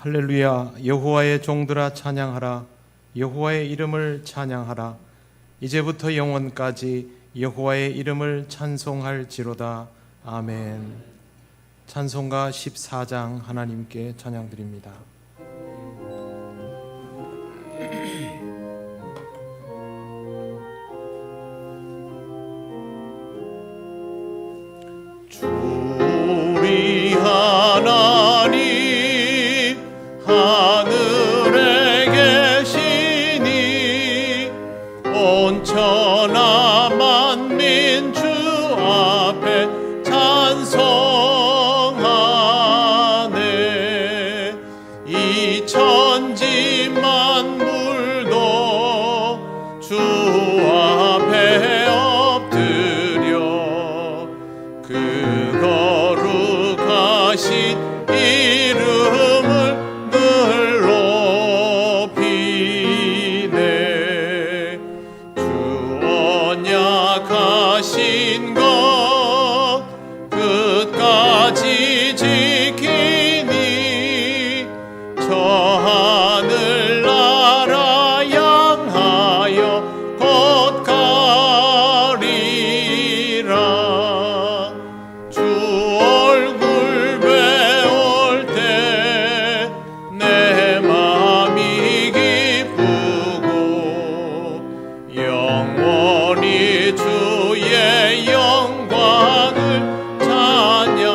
할렐루야. 여호와의 종들아 찬양하라. 여호와의 이름을 찬양하라. 이제부터 영원까지 여호와의 이름을 찬송할지로다. 아멘. 찬송가 14장 하나님께 찬양드립니다. 우리 하나님 하늘에 계시니 온천하 만민 주 앞에 찬송하네. 이 천지 만물도 주 앞에 엎드려 그 거룩하신 이름을 늘 높이네. 주 언약하신 것 끝까지 지키니 저 하늘나라 향하여 곧 가리라. 주 얼굴 배울 때 내 맘이 기쁘고 영원히 주의 영광을 찬양하리.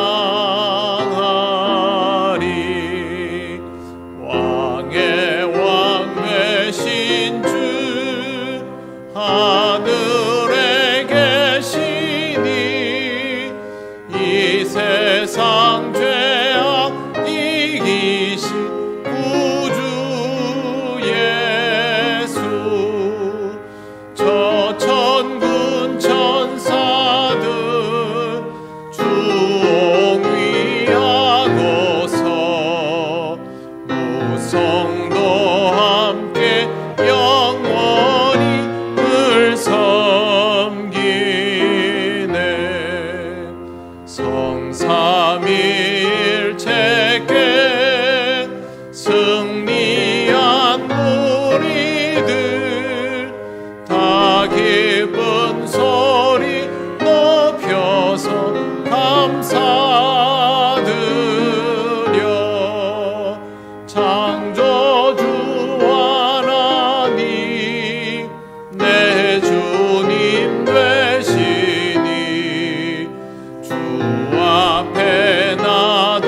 왕의 왕 되신 주 하늘에 계시니 이 세상 죄악 이기신 구주 예수. 저 천군 천사들 주옹위하고서 무성도 함께 영원히 늘 섬기네. 성삼위일체께 승리한 우리들 다 기쁜 소리 높여서 감사드려. 창조주 하나님 내 주님 되시니 주 앞에 나도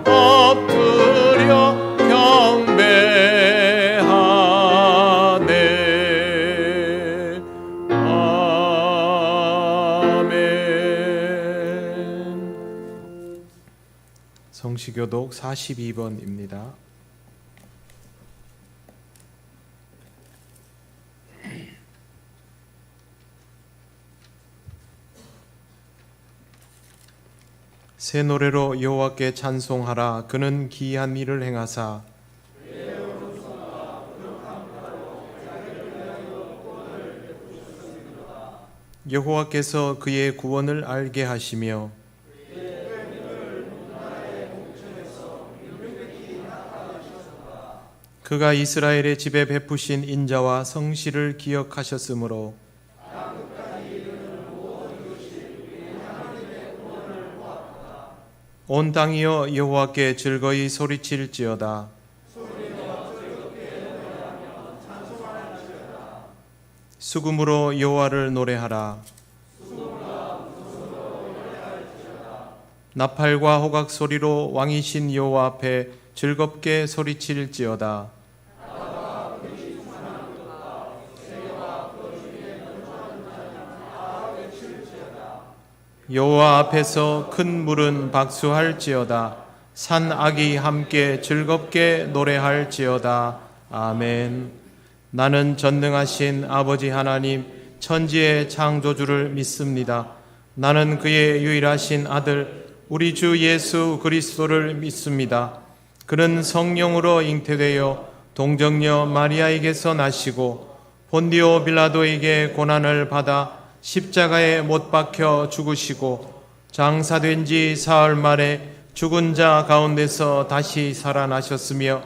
엎드려 경배하네. 아멘. 성시교독 42번입니다. 새 노래로 여호와께 찬송하라. 그는 기이한 일을 행하사 여호와께서 그의 구원을 알게 하시며 그가 이스라엘의 집에 베푸신 인자와 성실을 기억하셨으므로 온 땅이여 여호와께 즐거이 소리칠지어다. 수금으로 여호와를 노래하라. 나팔과 호각 소리로 왕이신 여호와 앞에 즐겁게 소리칠지어다. 여호와 앞에서 큰 물은 박수할지어다. 산 악이 함께 즐겁게 노래할지어다. 아멘. 나는 전능하신 아버지 하나님 천지의 창조주를 믿습니다. 나는 그의 유일하신 아들 우리 주 예수 그리스도를 믿습니다. 그는 성령으로 잉태되어 동정녀 마리아에게서 나시고 본디오 빌라도에게 고난을 받아 십자가에 못 박혀 죽으시고 장사된 지 사흘 만에 죽은 자 가운데서 다시 살아나셨으며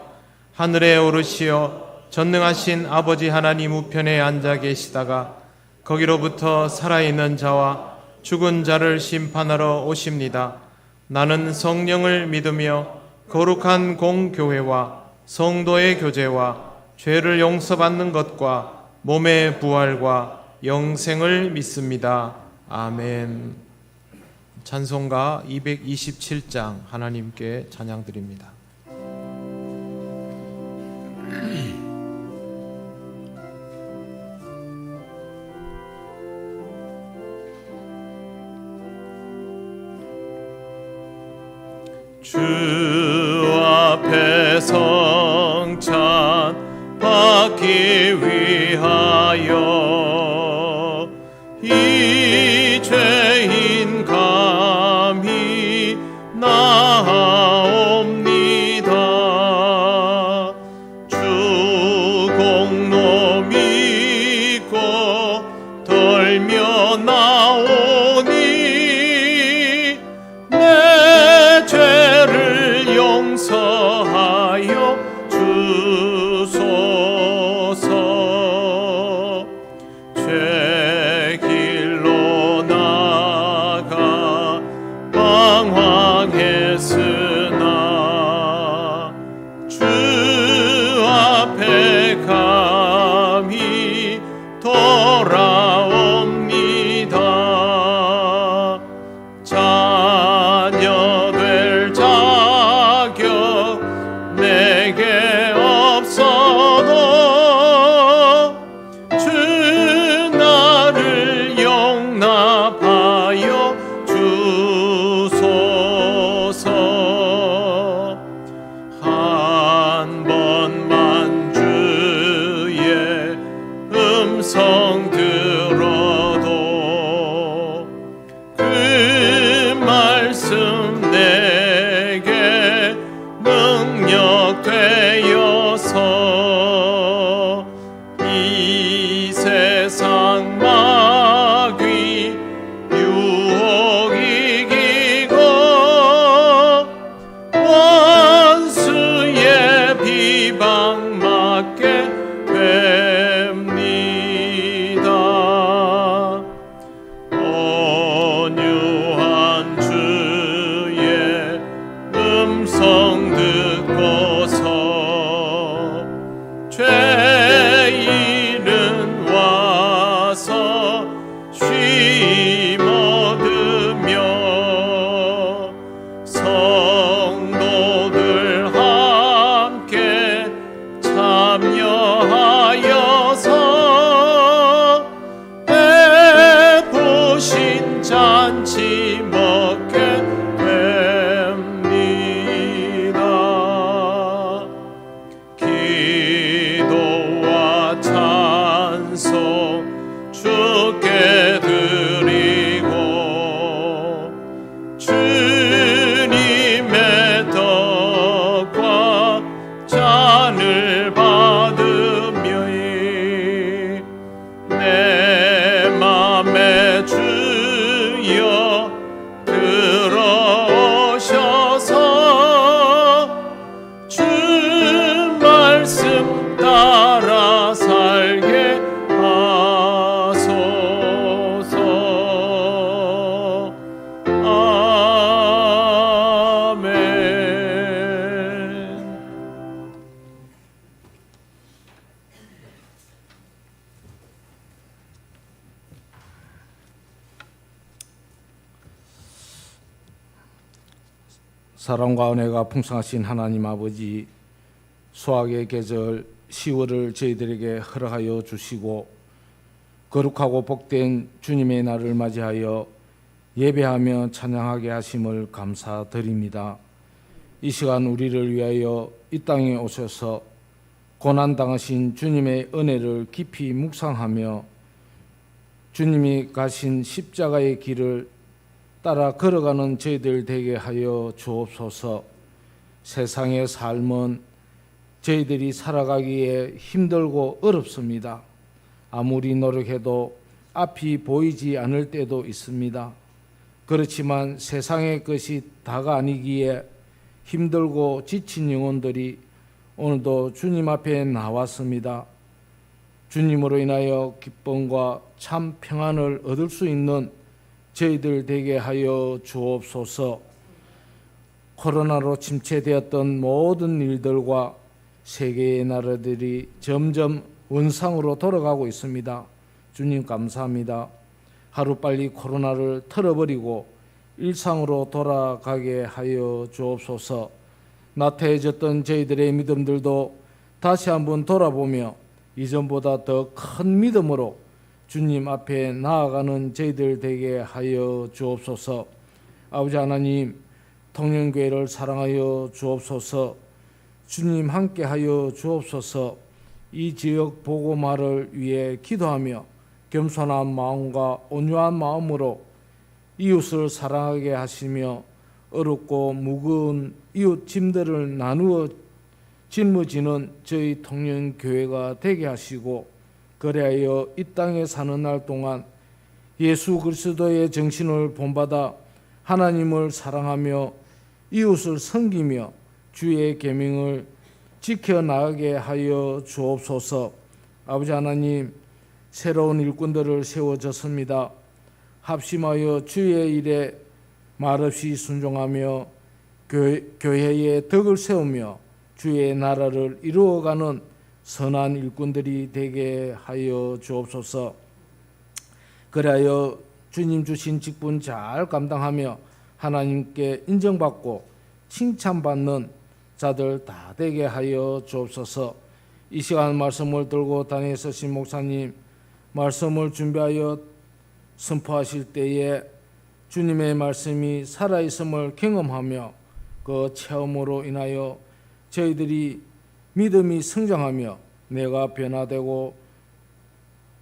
하늘에 오르시어 전능하신 아버지 하나님 우편에 앉아 계시다가 거기로부터 살아있는 자와 죽은 자를 심판하러 오십니다. 나는 성령을 믿으며 거룩한 공교회와 성도의 교제와 죄를 용서받는 것과 몸의 부활과 영생을 믿습니다. 아멘. 찬송가 227장 하나님께 찬양드립니다. 주 앞에 성찬 받기 위하여 이 죄인 감히 나아옵니다. 주 공로 믿고 떨며 나오니 내 죄를 용서하여 주소서. 죄 길로 나가 방황했으나 주 앞에 감히 돌아옵니다. 자녀 될 자격 내게 없어도 주 나를 용납하여 주소서. 한 번만 주의 음성 들어도 그 말씀 내게 능력 되어서 이 세상 마귀 유혹 이기고 원수의 비방 맞게 됩니다. 온유한 주의 음성 듣고서 죄인은 와서 쉼 얻으며 성도들 함께 참여하여서 베푸신 잔치 먹게 됩니다. 기도와 찬송 주께 드리고 주님의 떡과 잔을 받으며 내 맘에 주여 들어오셔서 주 말씀 따라 살게 하소서. 아멘. 사랑과 은혜가 풍성하신 하나님 아버지, 수학의 계절 10월을 저희들에게 허락하여 주시고 거룩하고 복된 주님의 날을 맞이하여 예배하며 찬양하게 하심을 감사드립니다. 이 시간 우리를 위하여 이 땅에 오셔서 고난당하신 주님의 은혜를 깊이 묵상하며 주님이 가신 십자가의 길을 따라 걸어가는 저희들 되게 하여 주옵소서. 세상의 삶은 저희들이 살아가기에 힘들고 어렵습니다. 아무리 노력해도 앞이 보이지 않을 때도 있습니다. 그렇지만 세상의 것이 다가 아니기에 힘들고 지친 영혼들이 오늘도 주님 앞에 나왔습니다. 주님으로 인하여 기쁨과 참 평안을 얻을 수 있는 저희들 되게 하여 주옵소서. 코로나로 침체되었던 모든 일들과 세계의 나라들이 점점 원상으로 돌아가고 있습니다. 주님 감사합니다. 하루빨리 코로나를 털어버리고 일상으로 돌아가게 하여 주옵소서. 나태해졌던 저희들의 믿음들도 다시 한번 돌아보며 이전보다 더 큰 믿음으로 주님 앞에 나아가는 저희들 되게 하여 주옵소서. 아버지 하나님, 통영교회를 사랑하여 주옵소서. 주님 함께하여 주옵소서. 이 지역 복음화를 위해 기도하며 겸손한 마음과 온유한 마음으로 이웃을 사랑하게 하시며 어렵고 무거운 이웃 짐들을 나누어 짊어지는 저희 통영교회가 되게 하시고, 그리하여 이 땅에 사는 날 동안 예수 그리스도의 정신을 본받아 하나님을 사랑하며 이웃을 섬기며 주의 계명을 지켜나가게 하여 주옵소서. 아버지 하나님, 새로운 일꾼들을 세워졌습니다. 합심하여 주의 일에 말없이 순종하며 교회의 덕을 세우며 주의 나라를 이루어가는 선한 일꾼들이 되게 하여 주옵소서. 그리하여 주님 주신 직분 잘 감당하며 하나님께 인정받고 칭찬받는 자들 다 되게 하여 주옵소서. 이 시간 말씀을 들고 단에 서신 목사님, 말씀을 준비하여 선포하실 때에 주님의 말씀이 살아있음을 경험하며 그 체험으로 인하여 저희들이 믿음이 성장하며 내가 변화되고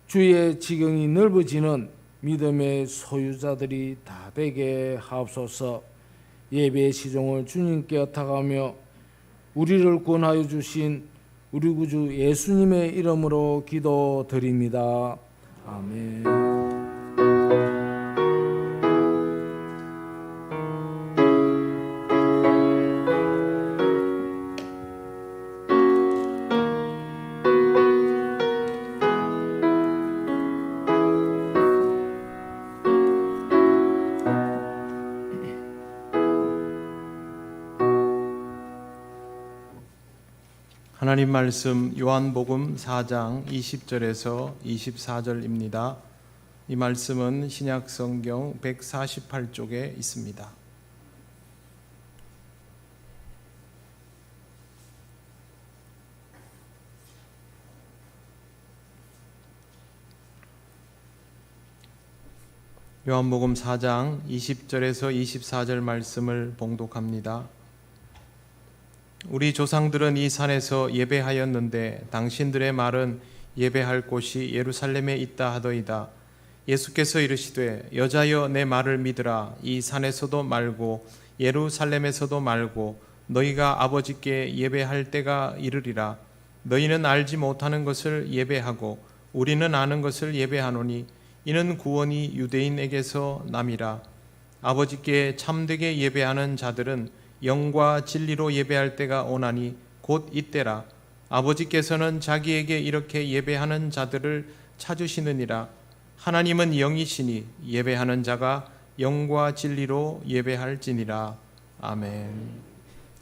주의 지경이 넓어지는 믿음의 소유자들이 다 되게 하옵소서. 예배의 시종을 주님께 엇하가며 우리를 구원하여 주신 우리 구주 예수님의 이름으로 기도드립니다. 아멘. 하나님 말씀 요한복음 4장 20절에서 24절입니다. 이 말씀은 신약성경 148쪽에 있습니다. 요한복음 4장 20절에서 24절 말씀을 봉독합니다. 우리 조상들은 이 산에서 예배하였는데 당신들의 말은 예배할 곳이 예루살렘에 있다 하더이다. 예수께서 이르시되 여자여 내 말을 믿으라. 이 산에서도 말고 예루살렘에서도 말고 너희가 아버지께 예배할 때가 이르리라. 너희는 알지 못하는 것을 예배하고 우리는 아는 것을 예배하노니 이는 구원이 유대인에게서 남이라. 아버지께 참되게 예배하는 자들은 영과 진리로 예배할 때가 오나니 곧 이때라. 아버지께서는 자기에게 이렇게 예배하는 자들을 찾으시느니라. 하나님은 영이시니 예배하는 자가 영과 진리로 예배할지니라. 아멘.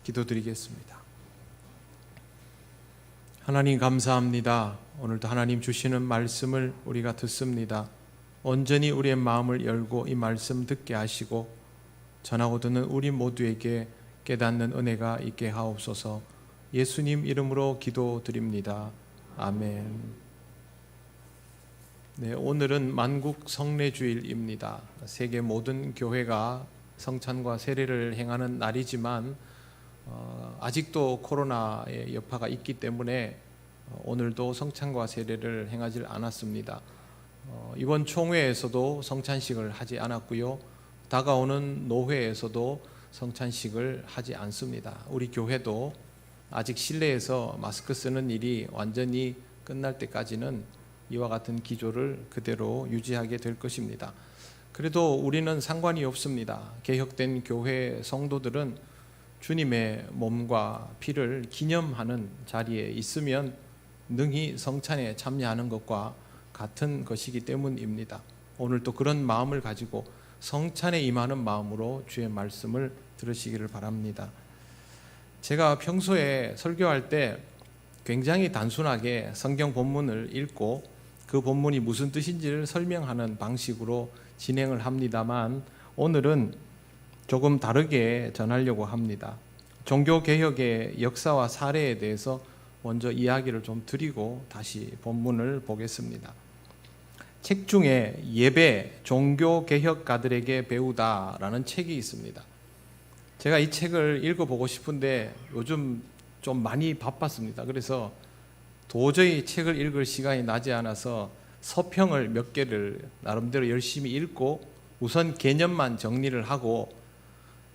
기도드리겠습니다. 하나님 감사합니다. 오늘도 하나님 주시는 말씀을 우리가 듣습니다. 온전히 우리의 마음을 열고 이 말씀 듣게 하시고 전하고 듣는 우리 모두에게 깨닫는 은혜가 있게 하옵소서. 예수님 이름으로 기도드립니다. 아멘. 네, 오늘은 만국 성례주일입니다. 세계 모든 교회가 성찬과 세례를 행하는 날이지만 아직도 코로나의 여파가 있기 때문에 오늘도 성찬과 세례를 행하지 않았습니다. 이번 총회에서도 성찬식을 하지 않았고요. 다가오는 노회에서도 성찬식을 하지 않습니다. 우리 교회도 아직 실내에서 마스크 쓰는 일이 완전히 끝날 때까지는 이와 같은 기조를 그대로 유지하게 될 것입니다. 그래도 우리는 상관이 없습니다. 개혁된 교회 성도들은 주님의 몸과 피를 기념하는 자리에 있으면 능히 성찬에 참여하는 것과 같은 것이기 때문입니다. 오늘도 그런 마음을 가지고 성찬에 임하는 마음으로 주의 말씀을 들으시기를 바랍니다. 제가 평소에 설교할 때 굉장히 단순하게 성경 본문을 읽고 그 본문이 무슨 뜻인지를 설명하는 방식으로 진행을 합니다만, 오늘은 조금 다르게 전하려고 합니다. 종교개혁의 역사와 사례에 대해서 먼저 이야기를 좀 드리고 다시 본문을 보겠습니다. 책 중에 예배 종교개혁가들에게 배우다라는 책이 있습니다. 제가 이 책을 읽어보고 싶은데 요즘 좀 많이 바빴습니다. 그래서 도저히 책을 읽을 시간이 나지 않아서 서평을 몇 개를 나름대로 열심히 읽고 우선 개념만 정리를 하고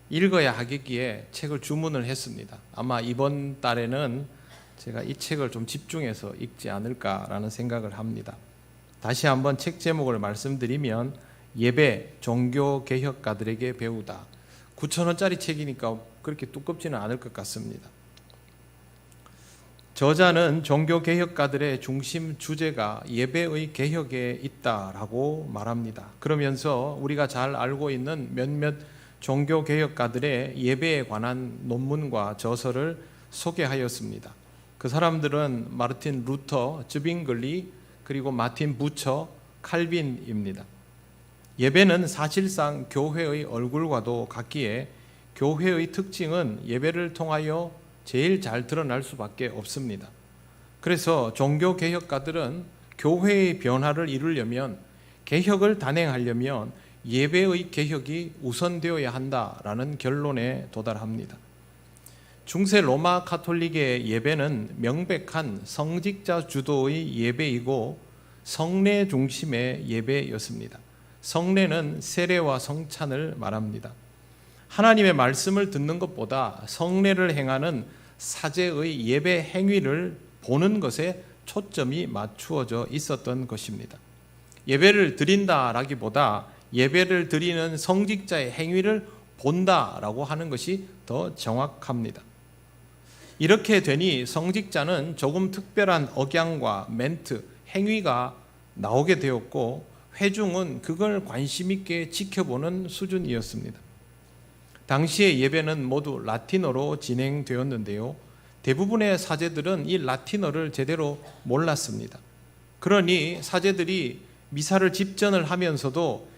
읽어야 하겠기에 책을 주문을 했습니다. 아마 이번 달에는 제가 이 책을 좀 집중해서 읽지 않을까라는 생각을 합니다. 다시 한번 책 제목을 말씀드리면 예배 종교개혁가들에게 배우다. 9,000원짜리 책이니까 그렇게 두껍지는 않을 것 같습니다. 저자는 종교개혁가들의 중심 주제가 예배의 개혁에 있다라고 말합니다. 그러면서 우리가 잘 알고 있는 몇몇 종교개혁가들의 예배에 관한 논문과 저서를 소개하였습니다. 그 사람들은 마르틴 루터, 즈빙글리, 그리고 마틴 부처, 칼빈입니다. 예배는 사실상 교회의 얼굴과도 같기에 교회의 특징은 예배를 통하여 제일 잘 드러날 수밖에 없습니다. 그래서 종교개혁가들은 교회의 변화를 이루려면, 개혁을 단행하려면 예배의 개혁이 우선되어야 한다라는 결론에 도달합니다. 중세 로마 가톨릭의 예배는 명백한 성직자 주도의 예배이고 성례 중심의 예배였습니다. 성례는 세례와 성찬을 말합니다. 하나님의 말씀을 듣는 것보다 성례를 행하는 사제의 예배 행위를 보는 것에 초점이 맞추어져 있었던 것입니다. 예배를 드린다라기보다 예배를 드리는 성직자의 행위를 본다라고 하는 것이 더 정확합니다. 이렇게 되니 성직자는 조금 특별한 억양과 멘트, 행위가 나오게 되었고 회중은 그걸 관심 있게 지켜보는 수준이었습니다. 당시의 예배는 모두 라틴어로 진행되었는데요. 대부분의 사제들은 이 라틴어를 제대로 몰랐습니다. 그러니 사제들이 미사를 집전을 하면서도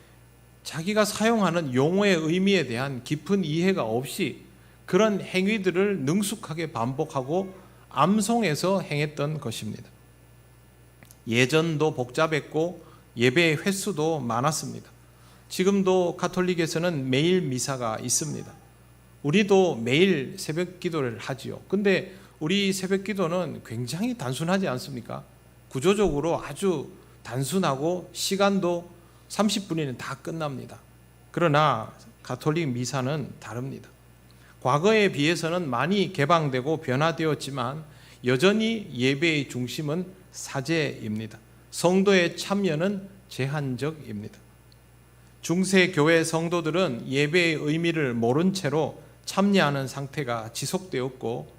자기가 사용하는 용어의 의미에 대한 깊은 이해가 없이 그런 행위들을 능숙하게 반복하고 암송해서 행했던 것입니다. 예전도 복잡했고 예배의 횟수도 많았습니다. 지금도 가톨릭에서는 매일 미사가 있습니다. 우리도 매일 새벽 기도를 하지요. 근데 우리 새벽 기도는 굉장히 단순하지 않습니까? 구조적으로 아주 단순하고 시간도 30분이면 다 끝납니다. 그러나 가톨릭 미사는 다릅니다. 과거에 비해서는 많이 개방되고 변화되었지만 여전히 예배의 중심은 사제입니다. 성도의 참여는 제한적입니다. 중세 교회 성도들은 예배의 의미를 모른 채로 참여하는 상태가 지속되었고,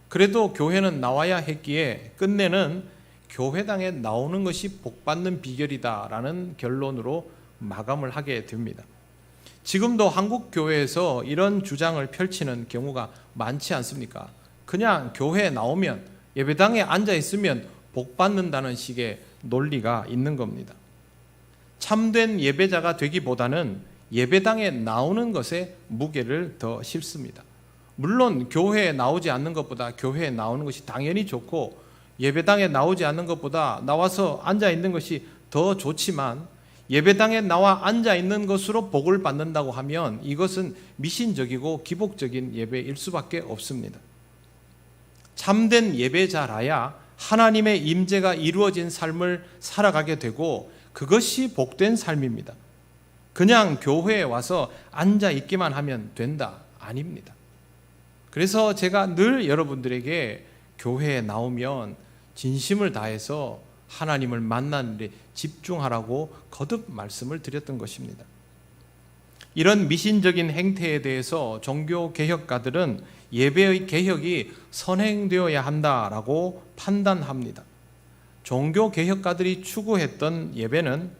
그래도 교회는 나와야 했기에 끝내는 교회당에 나오는 것이 복받는 비결이다라는 결론으로 마감을 하게 됩니다. 지금도 한국 교회에서 이런 주장을 펼치는 경우가 많지 않습니까? 그냥 교회에 나오면, 예배당에 앉아 있으면 복받는다는 식의 논리가 있는 겁니다. 참된 예배자가 되기보다는 예배당에 나오는 것에 무게를 더 싣습니다. 물론 교회에 나오지 않는 것보다 교회에 나오는 것이 당연히 좋고 예배당에 나오지 않는 것보다 나와서 앉아 있는 것이 더 좋지만, 예배당에 나와 앉아 있는 것으로 복을 받는다고 하면 이것은 미신적이고 기복적인 예배일 수밖에 없습니다. 참된 예배자라야 하나님의 임재가 이루어진 삶을 살아가게 되고 그것이 복된 삶입니다. 그냥 교회에 와서 앉아 있기만 하면 된다? 아닙니다. 그래서 제가 늘 여러분들에게 교회에 나오면 진심을 다해서 하나님을 만나는 데 집중하라고 거듭 말씀을 드렸던 것입니다. 이런 미신적인 행태에 대해서 종교 개혁가들은 예배의 개혁이 선행되어야 한다라고 판단합니다. 종교 개혁가들이 추구했던 예배는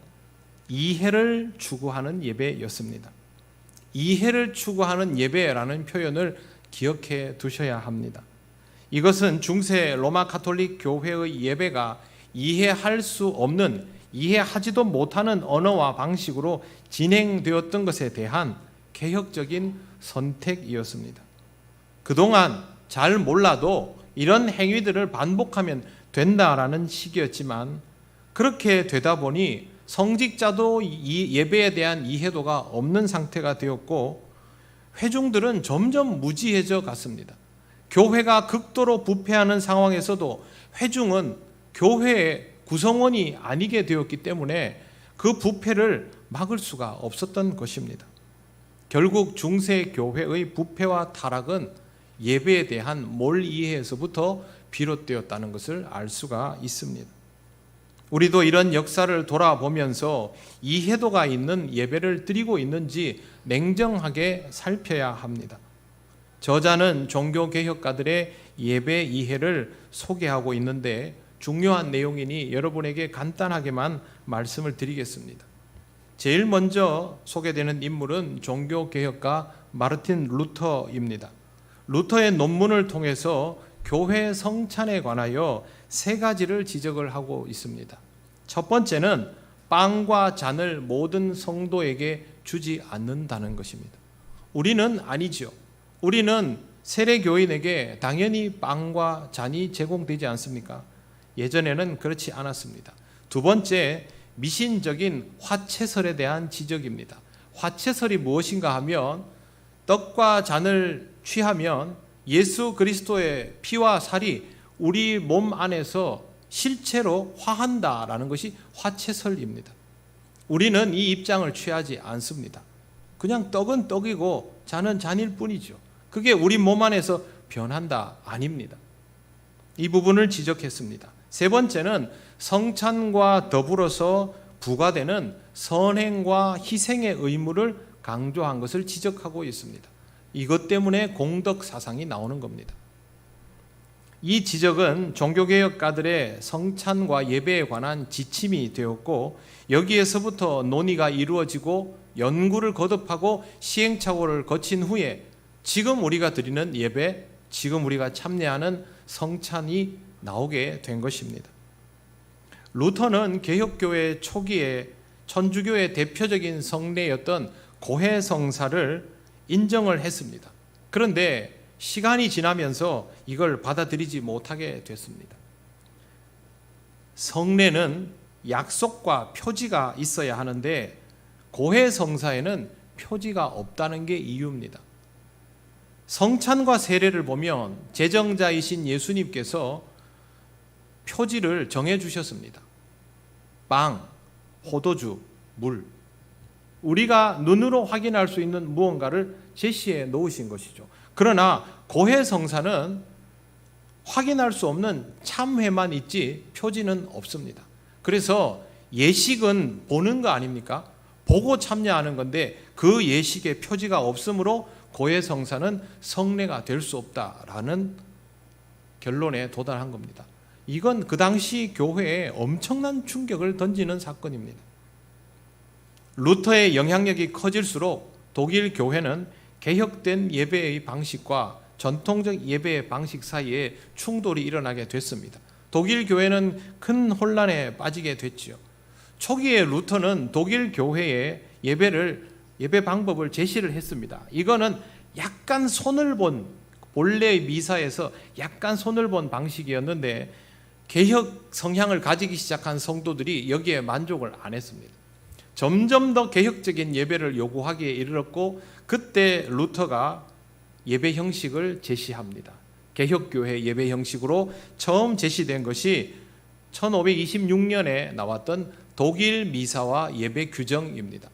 이해를 추구하는 예배였습니다. 이해를 추구하는 예배라는 표현을 기억해 두셔야 합니다. 이것은 중세 로마 가톨릭 교회의 예배가 이해할 수 없는, 이해하지도 못하는 언어와 방식으로 진행되었던 것에 대한 개혁적인 선택이었습니다. 그동안 잘 몰라도 이런 행위들을 반복하면 된다라는 식이었지만, 그렇게 되다 보니 성직자도 이 예배에 대한 이해도가 없는 상태가 되었고, 회중들은 점점 무지해져 갔습니다. 교회가 극도로 부패하는 상황에서도 회중은 교회의 구성원이 아니게 되었기 때문에 그 부패를 막을 수가 없었던 것입니다. 결국 중세 교회의 부패와 타락은 예배에 대한 몰이해에서부터 비롯되었다는 것을 알 수가 있습니다. 우리도 이런 역사를 돌아보면서 이해도가 있는 예배를 드리고 있는지 냉정하게 살펴야 합니다. 저자는 종교개혁가들의 예배 이해를 소개하고 있는데 중요한 내용이니 여러분에게 간단하게만 말씀을 드리겠습니다. 제일 먼저 소개되는 인물은 종교개혁가 마르틴 루터입니다. 루터의 논문을 통해서 교회 성찬에 관하여 세 가지를 지적을 하고 있습니다. 첫 번째는 빵과 잔을 모든 성도에게 주지 않는다는 것입니다. 우리는 아니죠. 우리는 세례교인에게 당연히 빵과 잔이 제공되지 않습니까? 예전에는 그렇지 않았습니다. 두 번째, 미신적인 화채설에 대한 지적입니다. 화채설이 무엇인가 하면 떡과 잔을 취하면 예수 그리스도의 피와 살이 우리 몸 안에서 실체로 화한다라는 것이 화채설입니다. 우리는 이 입장을 취하지 않습니다. 그냥 떡은 떡이고 잔은 잔일 뿐이죠. 그게 우리 몸 안에서 변한다 아닙니다. 이 부분을 지적했습니다. 세 번째는 성찬과 더불어서 부과되는 선행과 희생의 의무를 강조한 것을 지적하고 있습니다. 이것 때문에 공덕 사상이 나오는 겁니다. 이 지적은 종교개혁가들의 성찬과 예배에 관한 지침이 되었고, 여기에서부터 논의가 이루어지고 연구를 거듭하고 시행착오를 거친 후에 지금 우리가 드리는 예배, 지금 우리가 참여하는 성찬이 나오게 된 것입니다. 루터는 개혁교회 초기에 천주교의 대표적인 성례였던 고해성사를 인정을 했습니다. 그런데 시간이 지나면서 이걸 받아들이지 못하게 됐습니다. 성례는 약속과 표지가 있어야 하는데 고해성사에는 표지가 없다는 게 이유입니다. 성찬과 세례를 보면 제정자이신 예수님께서 표지를 정해 주셨습니다. 빵, 포도주, 물. 우리가 눈으로 확인할 수 있는 무언가를 제시해 놓으신 것이죠. 그러나 고해성사는 확인할 수 없는 참회만 있지 표지는 없습니다. 그래서 예식은 보는 거 아닙니까? 보고 참여하는 건데 그 예식의 표지가 없으므로 고해성사는 성례가 될 수 없다라는 결론에 도달한 겁니다. 이건 그 당시 교회에 엄청난 충격을 던지는 사건입니다. 루터의 영향력이 커질수록 독일 교회는 개혁된 예배의 방식과 전통적 예배의 방식 사이에 충돌이 일어나게 됐습니다. 독일 교회는 큰 혼란에 빠지게 됐죠. 초기에 루터는 독일 교회의 예배 방법을 제시를 했습니다. 이거는 약간 손을 본, 본래의 미사에서 약간 손을 본 방식이었는데 개혁 성향을 가지기 시작한 성도들이 여기에 만족을 안 했습니다. 점점 더 개혁적인 예배를 요구하기에 이르렀고, 그때 루터가 예배 형식을 제시합니다. 개혁교회 예배 형식으로 처음 제시된 것이 1526년에 나왔던 독일 미사와 예배 규정입니다.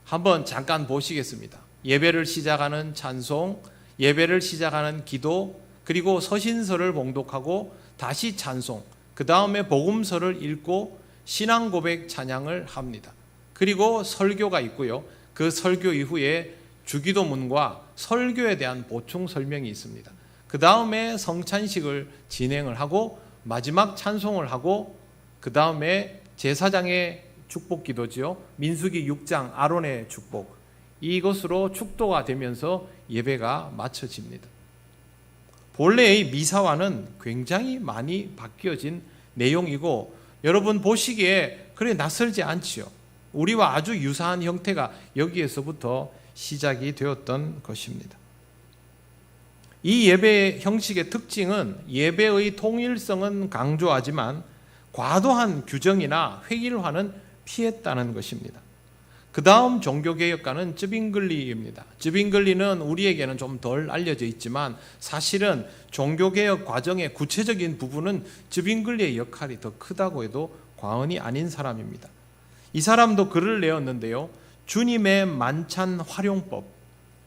한번 잠깐 보시겠습니다. 예배를 시작하는 찬송, 예배를 시작하는 기도, 그리고 서신서를 봉독하고 다시 찬송, 그 다음에 복음서를 읽고 신앙 고백 찬양을 합니다. 그리고 설교가 있고요. 그 설교 이후에 주기도문과 설교에 대한 보충 설명이 있습니다. 그 다음에 성찬식을 진행을 하고 마지막 찬송을 하고 그 다음에 제사장의 축복 기도지요. 민수기 6장 아론의 축복, 이것으로 축도가 되면서 예배가 마쳐집니다. 본래의 미사와는 굉장히 많이 바뀌어진 내용이고 여러분 보시기에 그래 낯설지 않지요. 우리와 아주 유사한 형태가 여기에서부터 시작이 되었던 것입니다. 이 예배 형식의 특징은 예배의 통일성은 강조하지만 과도한 규정이나 획일화는 피했다는 것입니다. 그 다음 종교개혁가는 쯔빙글리입니다. 쯔빙글리는 우리에게는 좀 덜 알려져 있지만 사실은 종교개혁 과정의 구체적인 부분은 쯔빙글리의 역할이 더 크다고 해도 과언이 아닌 사람입니다. 이 사람도 글을 내었는데요. 주님의 만찬 활용법,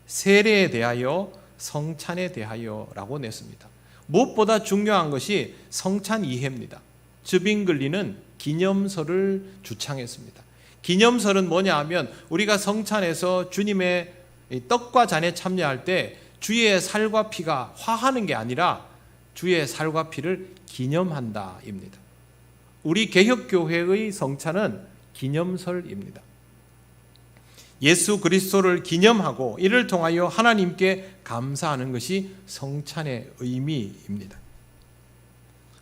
세례에 대하여 성찬에 대하여라고 냈습니다. 무엇보다 중요한 것이 성찬 이해입니다. 쯔빙글리는 기념설을 주창했습니다. 기념설은 뭐냐 하면 우리가 성찬에서 주님의 떡과 잔에 참여할 때 주의 살과 피가 화하는 게 아니라 주의 살과 피를 기념한다입니다. 우리 개혁교회의 성찬은 기념설입니다. 예수 그리스도를 기념하고 이를 통하여 하나님께 감사하는 것이 성찬의 의미입니다.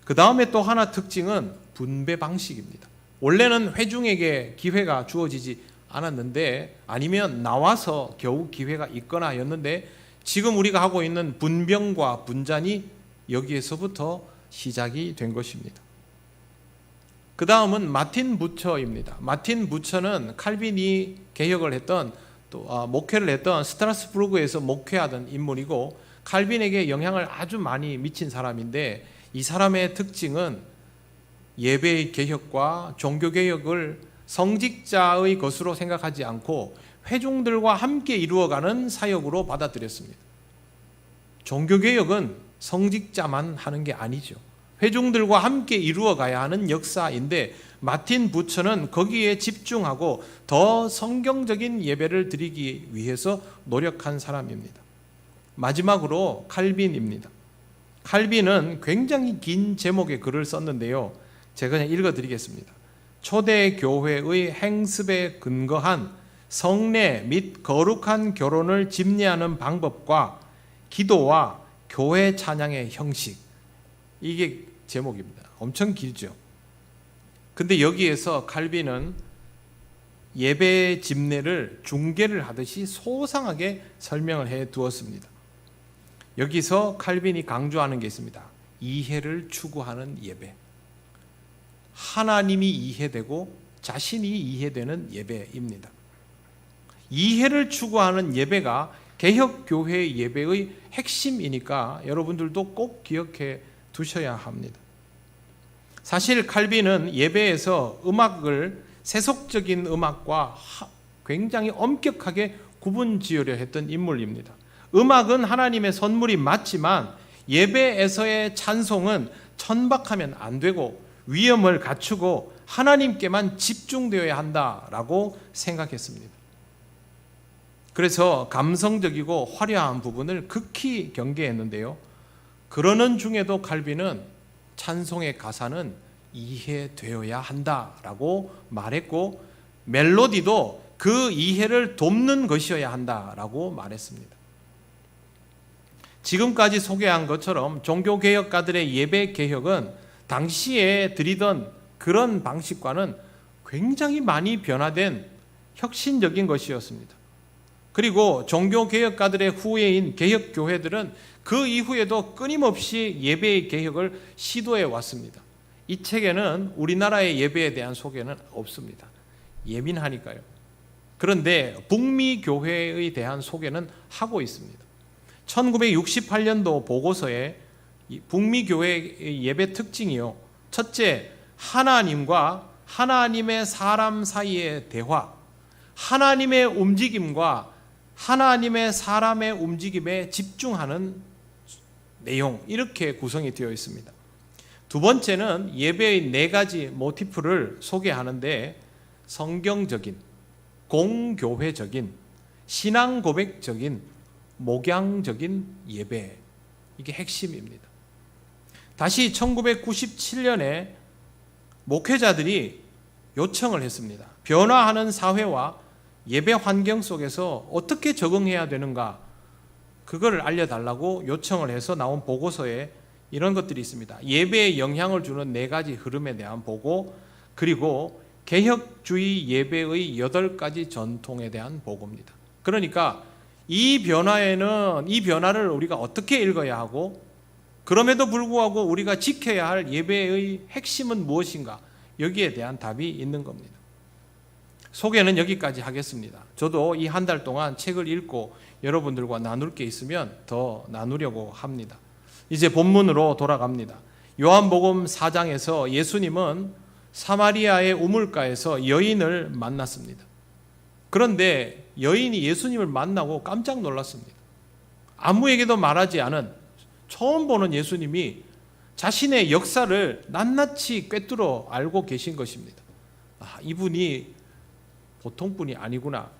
그 다음에 또 하나 특징은 분배 방식입니다. 원래는 회중에게 기회가 주어지지 않았는데 아니면 나와서 겨우 기회가 있거나 였는데 지금 우리가 하고 있는 분병과 분잔이 여기에서부터 시작이 된 것입니다. 그 다음은 마틴 부처입니다. 마틴 부처는 칼빈이 개혁을 했던 또 목회를 했던 스트라스부르크에서 목회하던 인물이고 칼빈에게 영향을 아주 많이 미친 사람인데 이 사람의 특징은 예배의 개혁과 종교개혁을 성직자의 것으로 생각하지 않고 회중들과 함께 이루어가는 사역으로 받아들였습니다. 종교개혁은 성직자만 하는 게 아니죠. 회중들과 함께 이루어가야 하는 역사인데 마틴 부처는 거기에 집중하고 더 성경적인 예배를 드리기 위해서 노력한 사람입니다. 마지막으로 칼빈입니다. 칼빈은 굉장히 긴 제목의 글을 썼는데요. 제가 그냥 읽어드리겠습니다. 초대교회의 행습에 근거한 성례 및 거룩한 결혼을 집례하는 방법과 기도와 교회 찬양의 형식, 이게 제목입니다. 엄청 길죠. 근데 여기에서 칼빈은 예배 집례를 중계를 하듯이 소상하게 설명을 해 두었습니다. 여기서 칼빈이 강조하는 게 있습니다. 이해를 추구하는 예배. 하나님이 이해되고 자신이 이해되는 예배입니다. 이해를 추구하는 예배가 개혁교회의 예배의 핵심이니까 여러분들도 꼭 기억해 두셔야 합니다. 사실 칼빈은 예배에서 음악을 세속적인 음악과 굉장히 엄격하게 구분지으려 했던 인물입니다. 음악은 하나님의 선물이 맞지만 예배에서의 찬송은 천박하면 안 되고 위엄을 갖추고 하나님께만 집중되어야 한다라고 생각했습니다. 그래서 감성적이고 화려한 부분을 극히 경계했는데요. 그러는 중에도 칼빈은 찬송의 가사는 이해되어야 한다라고 말했고 멜로디도 그 이해를 돕는 것이어야 한다라고 말했습니다. 지금까지 소개한 것처럼 종교개혁가들의 예배개혁은 당시에 드리던 그런 방식과는 굉장히 많이 변화된 혁신적인 것이었습니다. 그리고 종교개혁가들의 후예인 개혁교회들은 그 이후에도 끊임없이 예배의 개혁을 시도해 왔습니다. 이 책에는 우리나라의 예배에 대한 소개는 없습니다. 예민하니까요. 그런데 북미 교회에 대한 소개는 하고 있습니다. 1968년도 보고서에 북미 교회의 예배 특징이요. 첫째, 하나님과 하나님의 사람 사이의 대화, 하나님의 움직임과 하나님의 사람의 움직임에 집중하는 내용, 이렇게 구성이 되어 있습니다. 두 번째는 예배의 4가지 모티프를 소개하는데 성경적인, 공교회적인 신앙 고백적인 목양적인 예배, 이게 핵심입니다. 다시 1997년에 목회자들이 요청을 했습니다. 변화하는 사회와 예배 환경 속에서 어떻게 적응해야 되는가, 그걸 알려달라고 요청을 해서 나온 보고서에 이런 것들이 있습니다. 예배에 영향을 주는 4가지 흐름에 대한 보고, 그리고 개혁주의 예배의 8가지 전통에 대한 보고입니다. 그러니까 이 변화를 우리가 어떻게 읽어야 하고, 그럼에도 불구하고 우리가 지켜야 할 예배의 핵심은 무엇인가, 여기에 대한 답이 있는 겁니다. 소개는 여기까지 하겠습니다. 저도 이 한 달 동안 책을 읽고 여러분들과 나눌 게 있으면 더 나누려고 합니다. 이제 본문으로 돌아갑니다. 요한복음 4장에서 예수님은 사마리아의 우물가에서 여인을 만났습니다. 그런데 여인이 예수님을 만나고 깜짝 놀랐습니다. 아무에게도 말하지 않은 처음 보는 예수님이 자신의 역사를 낱낱이 꿰뚫어 알고 계신 것입니다. 이분이 보통 분이 아니구나.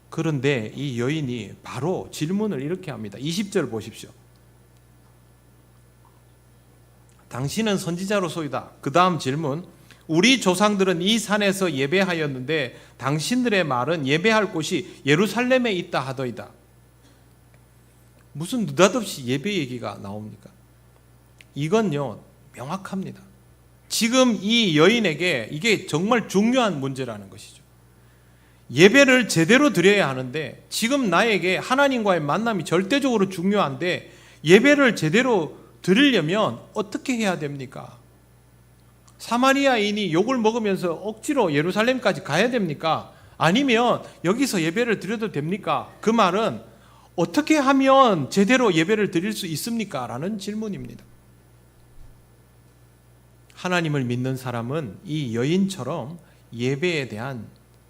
그런데 이 여인이 바로 질문을 이렇게 합니다. 20절 보십시오. 당신은 선지자로소이다. 그 다음 질문. 우리 조상들은 이 산에서 예배하였는데 당신들의 말은 예배할 곳이 예루살렘에 있다 하더이다. 무슨 느닷없이 예배 얘기가 나옵니까? 이건요, 명확합니다. 지금 이 여인에게 이게 정말 중요한 문제라는 것이죠. 예배를 제대로 드려야 하는데, 지금 나에게 하나님과의 만남이 절대적으로 중요한데 예배를 제대로 드리려면 어떻게 해야 됩니까? 사마리아인이 욕을 먹으면서 억지로 예루살렘까지 가야 됩니까? 아니면 여기서 예배를 드려도 됩니까? 그 말은 어떻게 하면 제대로 예배를 드릴 수 있습니까? 라는 질문입니다. 하나님을 믿는 사람은 이 여인처럼 예배에 대한,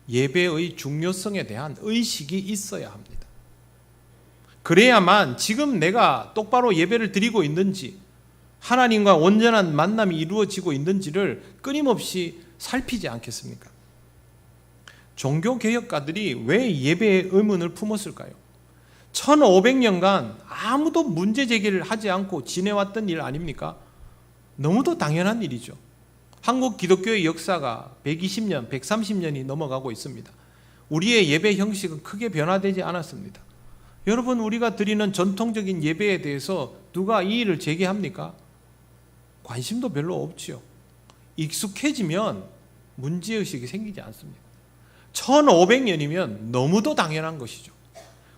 예배의 중요성에 대한 의식이 있어야 합니다. 그래야만 지금 내가 똑바로 예배를 드리고 있는지, 하나님과 온전한 만남이 이루어지고 있는지를 끊임없이 살피지 않겠습니까? 종교개혁가들이 왜 예배의 의문을 품었을까요? 1500년간 아무도 문제 제기를 하지 않고 지내왔던 일 아닙니까? 너무도 당연한 일이죠. 한국 기독교의 역사가 120년, 130년이 넘어가고 있습니다. 우리의 예배 형식은 크게 변화되지 않았습니다. 여러분, 우리가 드리는 전통적인 예배에 대해서 누가 이의를 제기합니까? 관심도 별로 없지요. 익숙해지면 문제의식이 생기지 않습니다. 1500년이면 너무도 당연한 것이죠.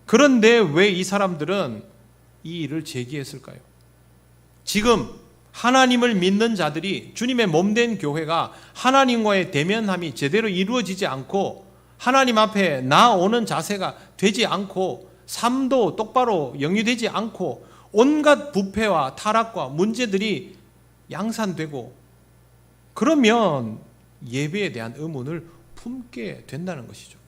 그런데 왜 이 사람들은 이의를 제기했을까요? 지금 하나님을 믿는 자들이, 주님의 몸된 교회가 하나님과의 대면함이 제대로 이루어지지 않고 하나님 앞에 나오는 자세가 되지 않고 삶도 똑바로 영위되지 않고 온갖 부패와 타락과 문제들이 양산되고, 그러면 예배에 대한 의문을 품게 된다는 것이죠.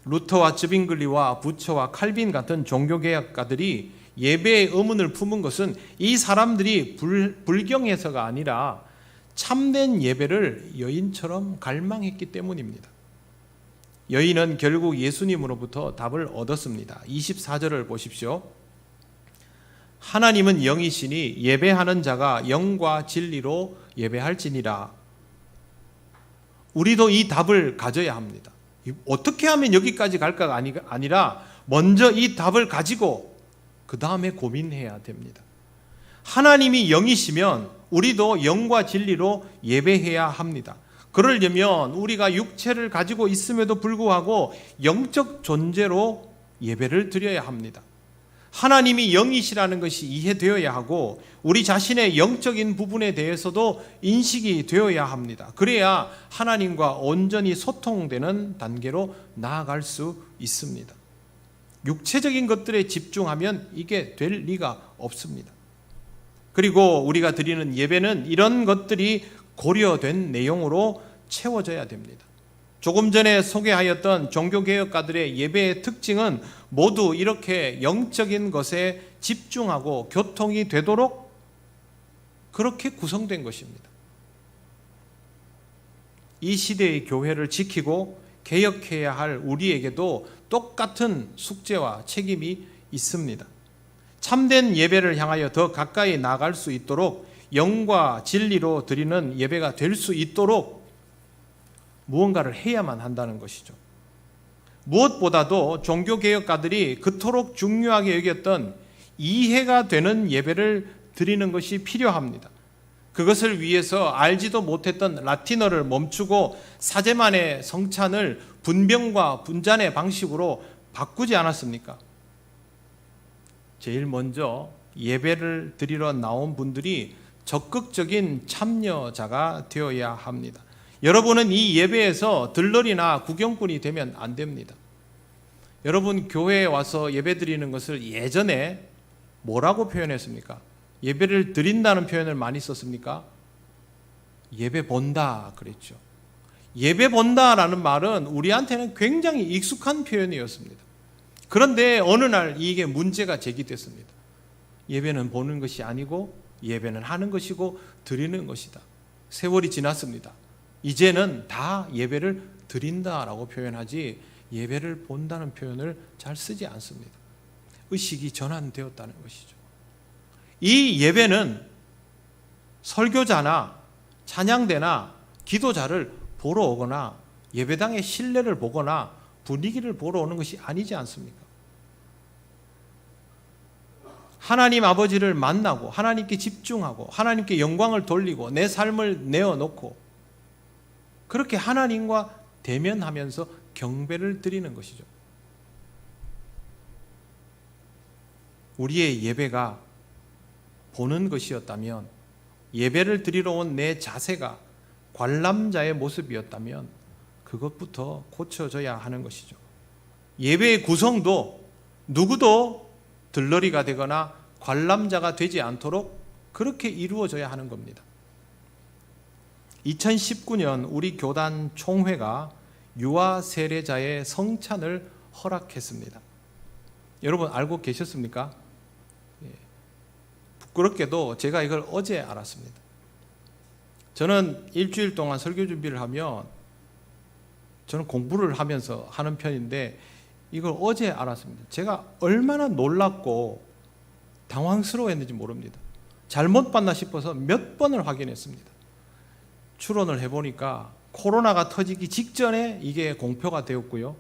루터와 즈빙글리와 부처와 칼빈 같은 종교개혁가들이 예배의 의문을 품은 것은 이 사람들이 불경해서가 아니라 참된 예배를 여인처럼 갈망했기 때문입니다. 여인은 결국 예수님으로부터 답을 얻었습니다. 24절을 보십시오. 하나님은 영이시니 예배하는 자가 영과 진리로 예배할지니라. 우리도 이 답을 가져야 합니다. 어떻게 하면 여기까지 갈까가 아니라 먼저 이 답을 가지고 그 다음에 고민해야 됩니다. 하나님이 영이시면 우리도 영과 진리로 예배해야 합니다. 그러려면 우리가 육체를 가지고 있음에도 불구하고 영적 존재로 예배를 드려야 합니다. 하나님이 영이시라는 것이 이해되어야 하고 우리 자신의 영적인 부분에 대해서도 인식이 되어야 합니다. 그래야 하나님과 온전히 소통되는 단계로 나아갈 수 있습니다. 육체적인 것들에 집중하면 이게 될 리가 없습니다. 그리고 우리가 드리는 예배는 이런 것들이 고려된 내용으로 채워져야 됩니다. 조금 전에 소개하였던 종교개혁가들의 예배의 특징은 모두 이렇게 영적인 것에 집중하고 교통이 되도록 그렇게 구성된 것입니다. 이 시대의 교회를 지키고 개혁해야 할 우리에게도 똑같은 숙제와 책임이 있습니다. 참된 예배를 향하여 더 가까이 나갈 수 있도록 영과 진리로 드리는 예배가 될 수 있도록 무언가를 해야만 한다는 것이죠. 무엇보다도 종교개혁가들이 그토록 중요하게 여겼던 이해가 되는 예배를 드리는 것이 필요합니다. 그것을 위해서 알지도 못했던 라틴어를 멈추고 사제만의 성찬을 분병과 분잔의 방식으로 바꾸지 않았습니까? 제일 먼저 예배를 드리러 나온 분들이 적극적인 참여자가 되어야 합니다. 여러분은 이 예배에서 들러리나 구경꾼이 되면 안 됩니다. 여러분 교회에 와서 예배 드리는 것을 예전에 뭐라고 표현했습니까? 예배를 드린다는 표현을 많이 썼습니까? 예배 본다 그랬죠. 예배 본다라는 말은 우리한테는 굉장히 익숙한 표현이었습니다. 그런데 어느 날 이게 문제가 제기됐습니다. 예배는 보는 것이 아니고 예배는 하는 것이고 드리는 것이다. 세월이 지났습니다. 이제는 다 예배를 드린다라고 표현하지 예배를 본다는 표현을 잘 쓰지 않습니다. 의식이 전환되었다는 것이죠. 이 예배는 설교자나 찬양대나 기도자를 보러 오거나 예배당의 실내를 보거나 분위기를 보러 오는 것이 아니지 않습니까? 하나님 아버지를 만나고 하나님께 집중하고 하나님께 영광을 돌리고 내 삶을 내어놓고 그렇게 하나님과 대면하면서 경배를 드리는 것이죠. 우리의 예배가 보는 것이었다면, 예배를 드리러 온 내 자세가 관람자의 모습이었다면 그것부터 고쳐져야 하는 것이죠. 예배의 구성도 누구도 들러리가 되거나 관람자가 되지 않도록 그렇게 이루어져야 하는 겁니다. 2019년 우리 교단 총회가 유아 세례자의 성찬을 허락했습니다. 여러분 알고 계셨습니까? 부끄럽게도 제가 이걸 어제 알았습니다. 저는 일주일 동안 설교 준비를 하면 저는 공부를 하면서 하는 편인데 이걸 어제 알았습니다. 제가 얼마나 놀랍고 당황스러워했는지 모릅니다. 잘못 봤나 싶어서 몇 번을 확인했습니다. 추론을 해보니까 코로나가 터지기 직전에 이게 공표가 되었고요.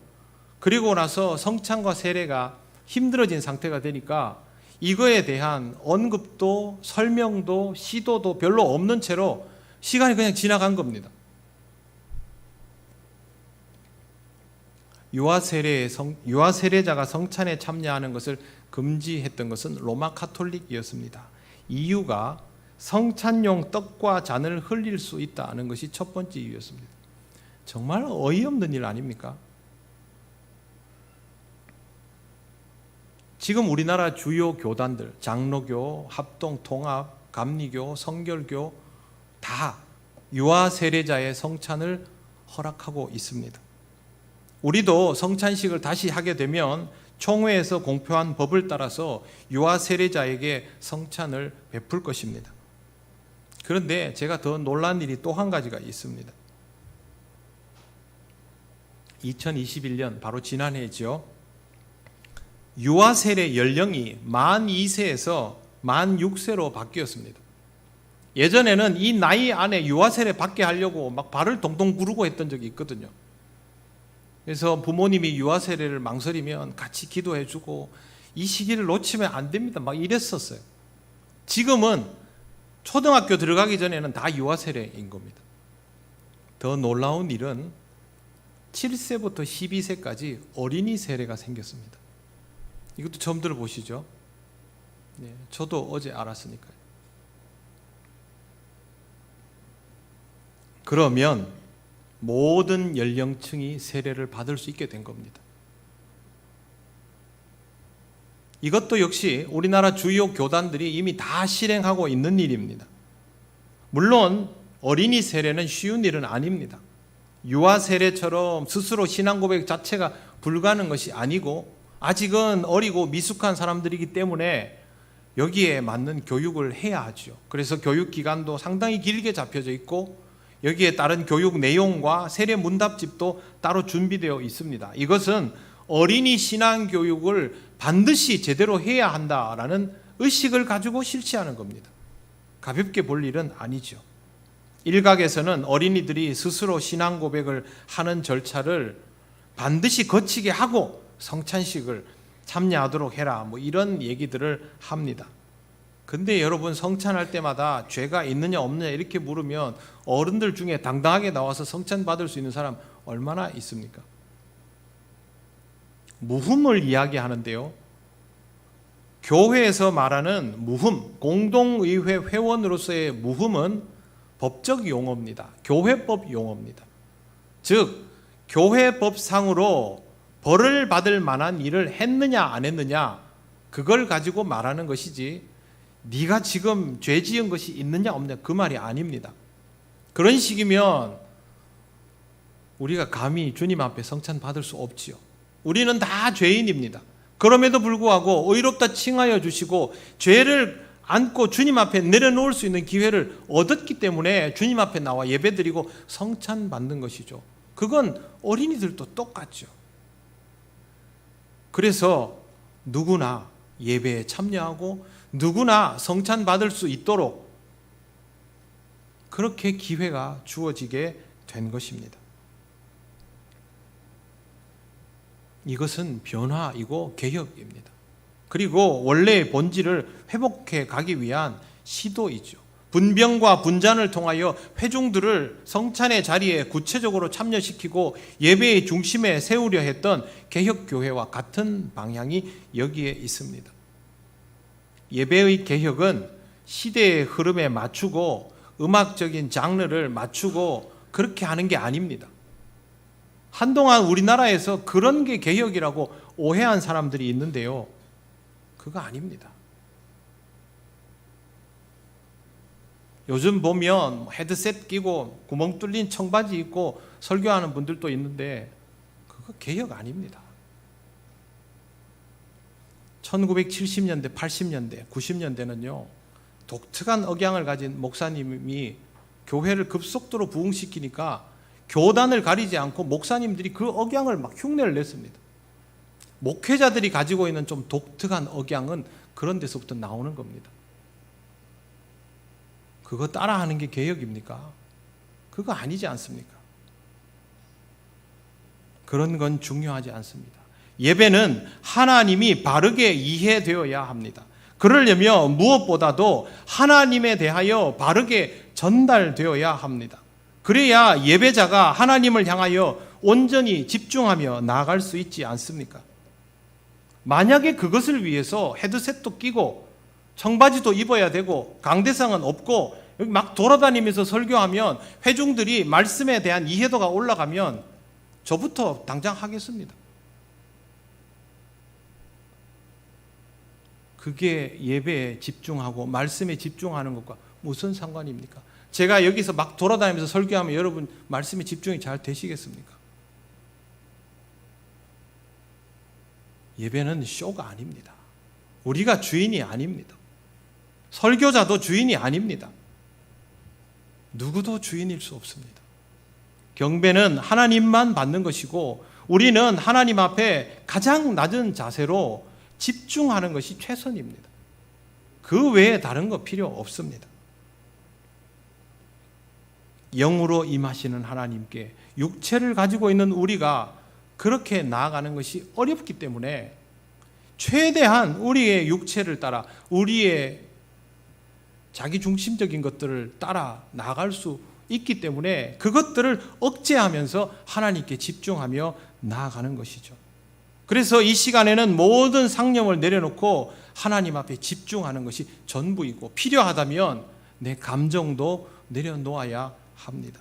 그리고 나서 성찬과 세례가 힘들어진 상태가 되니까 이거에 대한 언급도 설명도 시도도 별로 없는 채로 시간이 그냥 지나간 겁니다. 유아 세례자가 성찬에 참여하는 것을 금지했던 것은 로마 카톨릭이었습니다. 이유가 성찬용 떡과 잔을 흘릴 수 있다는 것이 첫 번째 이유였습니다. 정말 어이없는 일 아닙니까? 지금 우리나라 주요 교단들, 장로교, 합동, 통합, 감리교, 성결교 다 유아 세례자의 성찬을 허락하고 있습니다. 우리도 성찬식을 다시 하게 되면 총회에서 공표한 법을 따라서 유아 세례자에게 성찬을 베풀 것입니다. 그런데 제가 더 놀란 일이 또 한 가지가 있습니다. 2021년 바로 지난해죠. 유아 세례 연령이 만 2세에서 만 6세로 바뀌었습니다. 예전에는 이 나이 안에 유아 세례 받게 하려고 막 발을 동동 구르고 했던 적이 있거든요. 그래서 부모님이 유아 세례를 망설이면 같이 기도해 주고 이 시기를 놓치면 안 됩니다. 막 이랬었어요. 지금은 초등학교 들어가기 전에는 다 유아 세례인 겁니다. 더 놀라운 일은 7세부터 12세까지 어린이 세례가 생겼습니다. 이것도 처음 들어보시죠? 네, 저도 어제 알았으니까요. 그러면 모든 연령층이 세례를 받을 수 있게 된 겁니다. 이것도 역시 우리나라 주요 교단들이 이미 다 실행하고 있는 일입니다. 물론 어린이 세례는 쉬운 일은 아닙니다. 유아 세례처럼 스스로 신앙 고백 자체가 불가능한 것이 아니고 아직은 어리고 미숙한 사람들이기 때문에 여기에 맞는 교육을 해야 하죠. 그래서 교육 기간도 상당히 길게 잡혀져 있고 여기에 따른 교육 내용과 세례 문답집도 따로 준비되어 있습니다. 이것은 어린이 신앙 교육을 반드시 제대로 해야 한다라는 의식을 가지고 실시하는 겁니다. 가볍게 볼 일은 아니죠. 일각에서는 어린이들이 스스로 신앙 고백을 하는 절차를 반드시 거치게 하고 성찬식을 참여하도록 해라, 이런 얘기들을 합니다. 근데 여러분, 성찬할 때마다 죄가 있느냐 없느냐 이렇게 물으면 어른들 중에 당당하게 나와서 성찬 받을 수 있는 사람 얼마나 있습니까? 무흠을 이야기하는데요, 교회에서 말하는 무흠, 공동의회 회원으로서의 무흠은 법적 용어입니다. 교회법 용어입니다. 즉 교회법상으로 벌을 받을 만한 일을 했느냐 안 했느냐, 그걸 가지고 말하는 것이지 네가 지금 죄 지은 것이 있느냐 없느냐 그 말이 아닙니다. 그런 식이면 우리가 감히 주님 앞에 성찬 받을 수 없지요. 우리는 다 죄인입니다. 그럼에도 불구하고 의롭다 칭하여 주시고 죄를 안고 주님 앞에 내려놓을 수 있는 기회를 얻었기 때문에 주님 앞에 나와 예배드리고 성찬 받는 것이죠. 그건 어린이들도 똑같죠. 그래서 누구나 예배에 참여하고 누구나 성찬 받을 수 있도록 그렇게 기회가 주어지게 된 것입니다. 이것은 변화이고 개혁입니다. 그리고 원래의 본질을 회복해 가기 위한 시도이죠. 분병과 분잔을 통하여 회중들을 성찬의 자리에 구체적으로 참여시키고 예배의 중심에 세우려 했던 개혁교회와 같은 방향이 여기에 있습니다. 예배의 개혁은 시대의 흐름에 맞추고 음악적인 장르를 맞추고 그렇게 하는 게 아닙니다. 한동안 우리나라에서 그런 게 개혁이라고 오해한 사람들이 있는데요, 그거 아닙니다. 요즘 보면 헤드셋 끼고 구멍 뚫린 청바지 입고 설교하는 분들도 있는데 그거 개혁 아닙니다. 1970년대, 80년대, 90년대는요 독특한 억양을 가진 목사님이 교회를 급속도로 부흥시키니까 교단을 가리지 않고 목사님들이 그 억양을 막 흉내를 냈습니다. 목회자들이 가지고 있는 좀 독특한 억양은 그런 데서부터 나오는 겁니다. 그거 따라하는 게 개혁입니까? 그거 아니지 않습니까? 그런 건 중요하지 않습니다. 예배는 하나님이 바르게 이해되어야 합니다. 그러려면 무엇보다도 하나님에 대하여 바르게 전달되어야 합니다. 그래야 예배자가 하나님을 향하여 온전히 집중하며 나아갈 수 있지 않습니까? 만약에 그것을 위해서 헤드셋도 끼고 청바지도 입어야 되고 강대상은 없고 여기 막 돌아다니면서 설교하면 회중들이 말씀에 대한 이해도가 올라가면 저부터 당장 하겠습니다. 그게 예배에 집중하고 말씀에 집중하는 것과 무슨 상관입니까? 제가 여기서 막 돌아다니면서 설교하면 여러분 말씀에 집중이 잘 되시겠습니까? 예배는 쇼가 아닙니다. 우리가 주인이 아닙니다. 설교자도 주인이 아닙니다. 누구도 주인일 수 없습니다. 경배는 하나님만 받는 것이고 우리는 하나님 앞에 가장 낮은 자세로 집중하는 것이 최선입니다. 그 외에 다른 거 필요 없습니다. 영으로 임하시는 하나님께 육체를 가지고 있는 우리가 그렇게 나아가는 것이 어렵기 때문에 최대한 우리의 육체를 따라 우리의 자기중심적인 것들을 따라 나아갈 수 있기 때문에 그것들을 억제하면서 하나님께 집중하며 나아가는 것이죠. 그래서 이 시간에는 모든 상념을 내려놓고 하나님 앞에 집중하는 것이 전부이고 필요하다면 내 감정도 내려놓아야 합니다.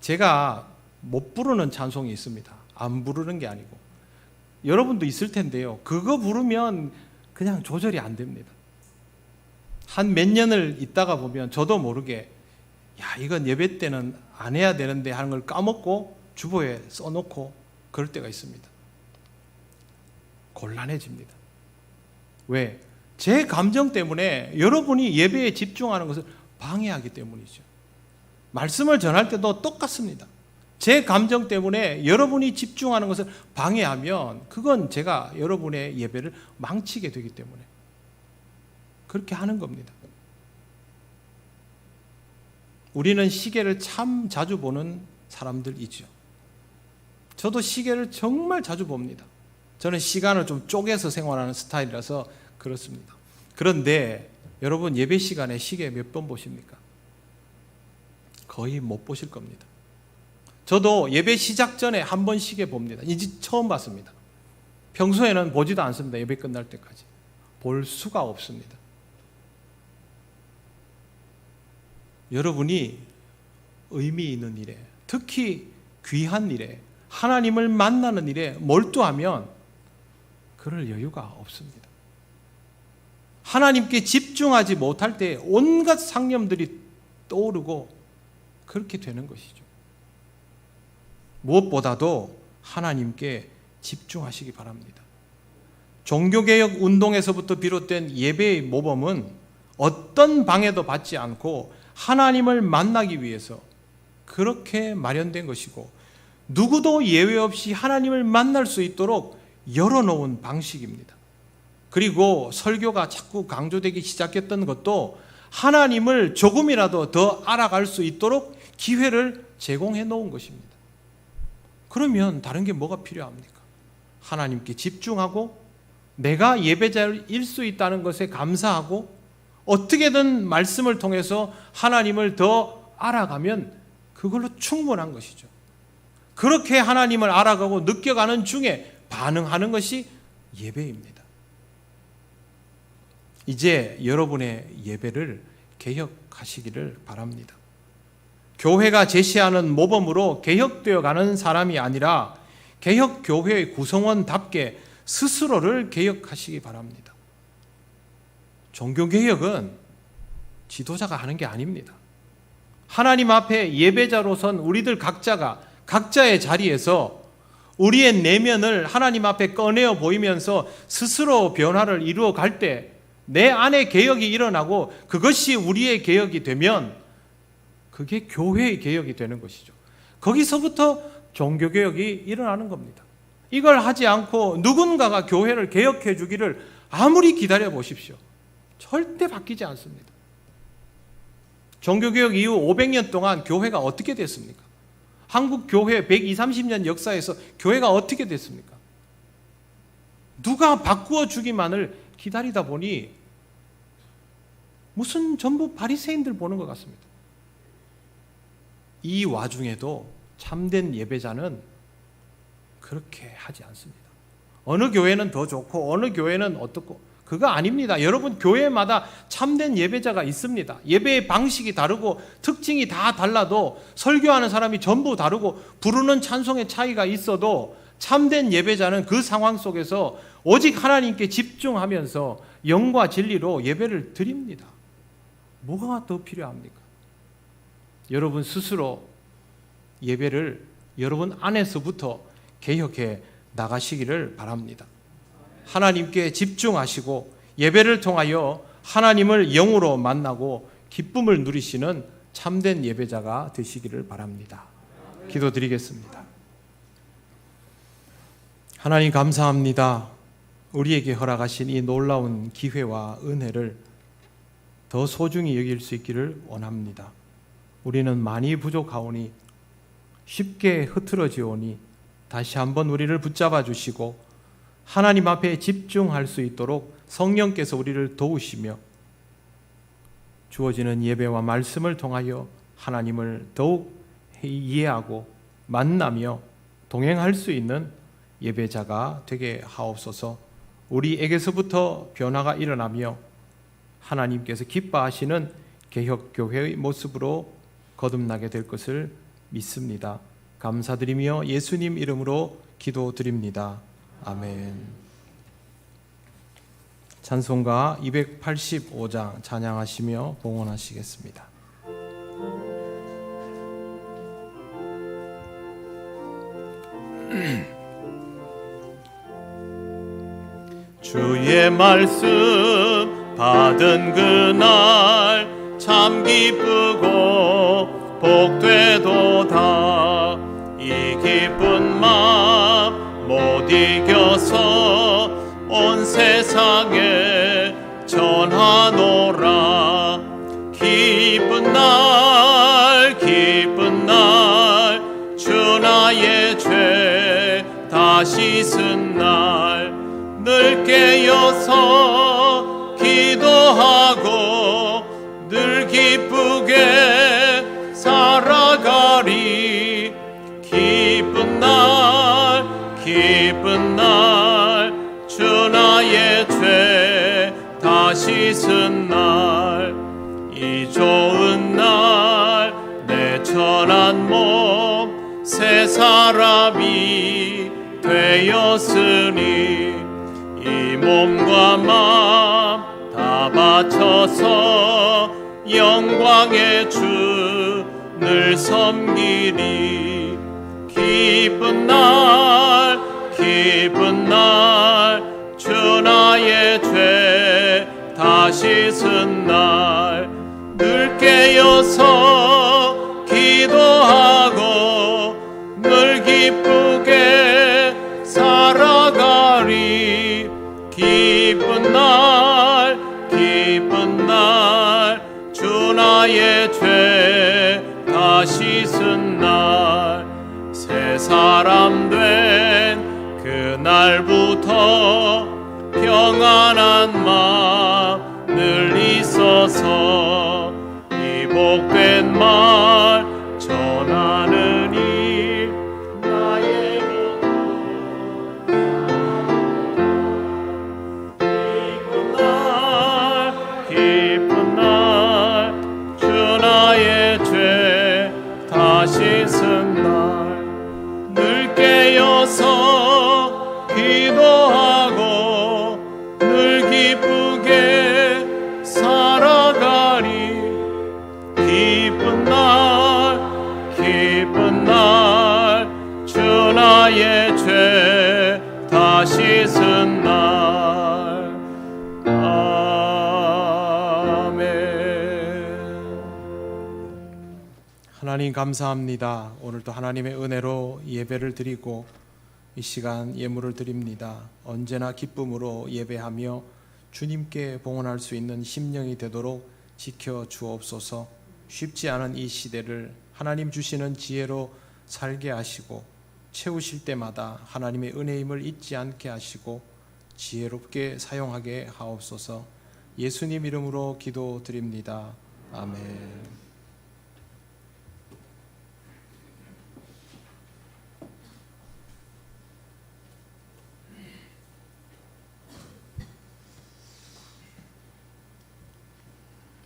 제가 못 부르는 찬송이 있습니다. 안 부르는 게 아니고 여러분도 있을 텐데요, 그거 부르면 그냥 조절이 안 됩니다. 한 몇 년을 있다가 보면 저도 모르게 야 이건 예배 때는 안 해야 되는데 하는 걸 까먹고 주보에 써놓고 그럴 때가 있습니다. 곤란해집니다. 왜? 제 감정 때문에 여러분이 예배에 집중하는 것을 방해하기 때문이죠. 말씀을 전할 때도 똑같습니다. 제 감정 때문에 여러분이 집중하는 것을 방해하면 그건 제가 여러분의 예배를 망치게 되기 때문에 그렇게 하는 겁니다. 우리는 시계를 참 자주 보는 사람들이죠. 저도 시계를 정말 자주 봅니다. 저는 시간을 좀 쪼개서 생활하는 스타일이라서 그렇습니다. 그런데 여러분 예배 시간에 시계 몇 번 보십니까? 거의 못 보실 겁니다. 저도 예배 시작 전에 한 번 시계 봅니다. 이제 처음 봤습니다. 평소에는 보지도 않습니다. 예배 끝날 때까지. 볼 수가 없습니다. 여러분이 의미 있는 일에, 특히 귀한 일에, 하나님을 만나는 일에 몰두하면 그럴 여유가 없습니다. 하나님께 집중하지 못할 때 온갖 상념들이 떠오르고 그렇게 되는 것이죠. 무엇보다도 하나님께 집중하시기 바랍니다. 종교개혁 운동에서부터 비롯된 예배의 모범은 어떤 방해도 받지 않고 하나님을 만나기 위해서 그렇게 마련된 것이고 누구도 예외 없이 하나님을 만날 수 있도록 열어놓은 방식입니다. 그리고 설교가 자꾸 강조되기 시작했던 것도 하나님을 조금이라도 더 알아갈 수 있도록 기회를 제공해 놓은 것입니다. 그러면 다른 게 뭐가 필요합니까? 하나님께 집중하고 내가 예배자일 수 있다는 것에 감사하고 어떻게든 말씀을 통해서 하나님을 더 알아가면 그걸로 충분한 것이죠. 그렇게 하나님을 알아가고 느껴가는 중에 반응하는 것이 예배입니다. 이제 여러분의 예배를 개혁하시기를 바랍니다. 교회가 제시하는 모범으로 개혁되어 가는 사람이 아니라 개혁교회의 구성원답게 스스로를 개혁하시기 바랍니다. 종교개혁은 지도자가 하는 게 아닙니다. 하나님 앞에 예배자로선 우리들 각자가 각자의 자리에서 우리의 내면을 하나님 앞에 꺼내어 보이면서 스스로 변화를 이루어 갈 때 내 안에 개혁이 일어나고 그것이 우리의 개혁이 되면 그게 교회의 개혁이 되는 것이죠. 거기서부터 종교개혁이 일어나는 겁니다. 이걸 하지 않고 누군가가 교회를 개혁해 주기를 아무리 기다려 보십시오. 절대 바뀌지 않습니다. 종교개혁 이후 500년 동안 교회가 어떻게 됐습니까? 한국 교회 120, 30년 역사에서 교회가 어떻게 됐습니까? 누가 바꾸어 주기만을 기다리다 보니 무슨 전부 바리새인들 보는 것 같습니다. 이 와중에도 참된 예배자는 그렇게 하지 않습니다. 어느 교회는 더 좋고 어느 교회는 어떻고 그거 아닙니다. 여러분 교회마다 참된 예배자가 있습니다. 예배의 방식이 다르고 특징이 다 달라도 설교하는 사람이 전부 다르고 부르는 찬송의 차이가 있어도 참된 예배자는 그 상황 속에서 오직 하나님께 집중하면서 영과 진리로 예배를 드립니다. 뭐가 더 필요합니까? 여러분 스스로 예배를 여러분 안에서부터 개혁해 나가시기를 바랍니다. 하나님께 집중하시고 예배를 통하여 하나님을 영으로 만나고 기쁨을 누리시는 참된 예배자가 되시기를 바랍니다. 기도드리겠습니다. 하나님 감사합니다. 우리에게 허락하신 이 놀라운 기회와 은혜를 더 소중히 여길 수 있기를 원합니다. 우리는 많이 부족하오니 쉽게 흐트러지오니 다시 한번 우리를 붙잡아 주시고 하나님 앞에 집중할 수 있도록 성령께서 우리를 도우시며 주어지는 예배와 말씀을 통하여 하나님을 더욱 이해하고 만나며 동행할 수 있는 예배자가 되게 하옵소서. 우리에게서부터 변화가 일어나며 하나님께서 기뻐하시는 개혁교회의 모습으로 거듭나게 될 것을 믿습니다. 감사드리며 예수님 이름으로 기도드립니다. 아멘. 찬송가 285장 찬양하시며 봉헌하시겠습니다. 주의 말씀 받은 그날 참 기쁘고 복되도다. 이 기쁜 마음 못 이겨서 온 세상에 전하노라. 기쁜 날 기쁜 날 주 나의 죄 다 씻은 날 늘 깨어서 기도하고 늘 기쁘게 살아가리. 기쁜 날 기쁜 날 주 나의 죄 다 씻은 날 이 좋은 날 내 천한 몸 새 사람이 되었으니 이 몸과 마음 다 바쳐서 영광의 주 늘 섬기리. 기쁜 날 기쁜 날 주 나의 죄 다 씻은 날 늘 깨어서 기도하고 늘 기쁘게 살아가리. 기쁜 날 기쁜 날 주 나의 죄 다 씻은 날 새 사람 된 그날부터 평안한 마음 늘 있어서 이 복된 말 전하는 일 나의 기쁜 날 주 나의 죄 다 씻은 날 늘 깨어서 기도하고 늘 기쁘게 살아가리. 기쁜 날 주 나의 죄 다 씻은 날. 아멘. 하나님 감사합니다. 오늘도 하나님의 은혜로 예배를 드리고 이 시간 예물을 드립니다. 언제나 기쁨으로 예배하며 주님께 봉헌할 수 있는 심령이 되도록 지켜 주옵소서. 쉽지 않은 이 시대를 하나님 주시는 지혜로 살게 하시고 채우실 때마다 하나님의 은혜임을 잊지 않게 하시고 지혜롭게 사용하게 하옵소서. 예수님 이름으로 기도드립니다. 아멘.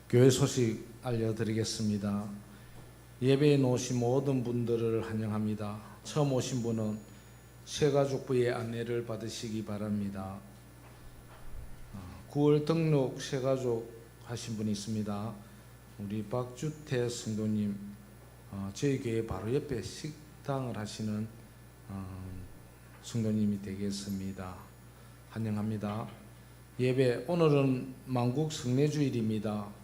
교회 소식 알려드리겠습니다. 예배에 오신 모든 분들을 환영합니다. 처음 오신 분은 새가족부의 안내를 받으시기 바랍니다. 9월 등록 새가족 하신 분이 있습니다. 우리 박주태 성도님, 저희 교회 바로 옆에 식당을 하시는 성도님이 되겠습니다. 환영합니다. 예배, 오늘은 만국 성례주일입니다.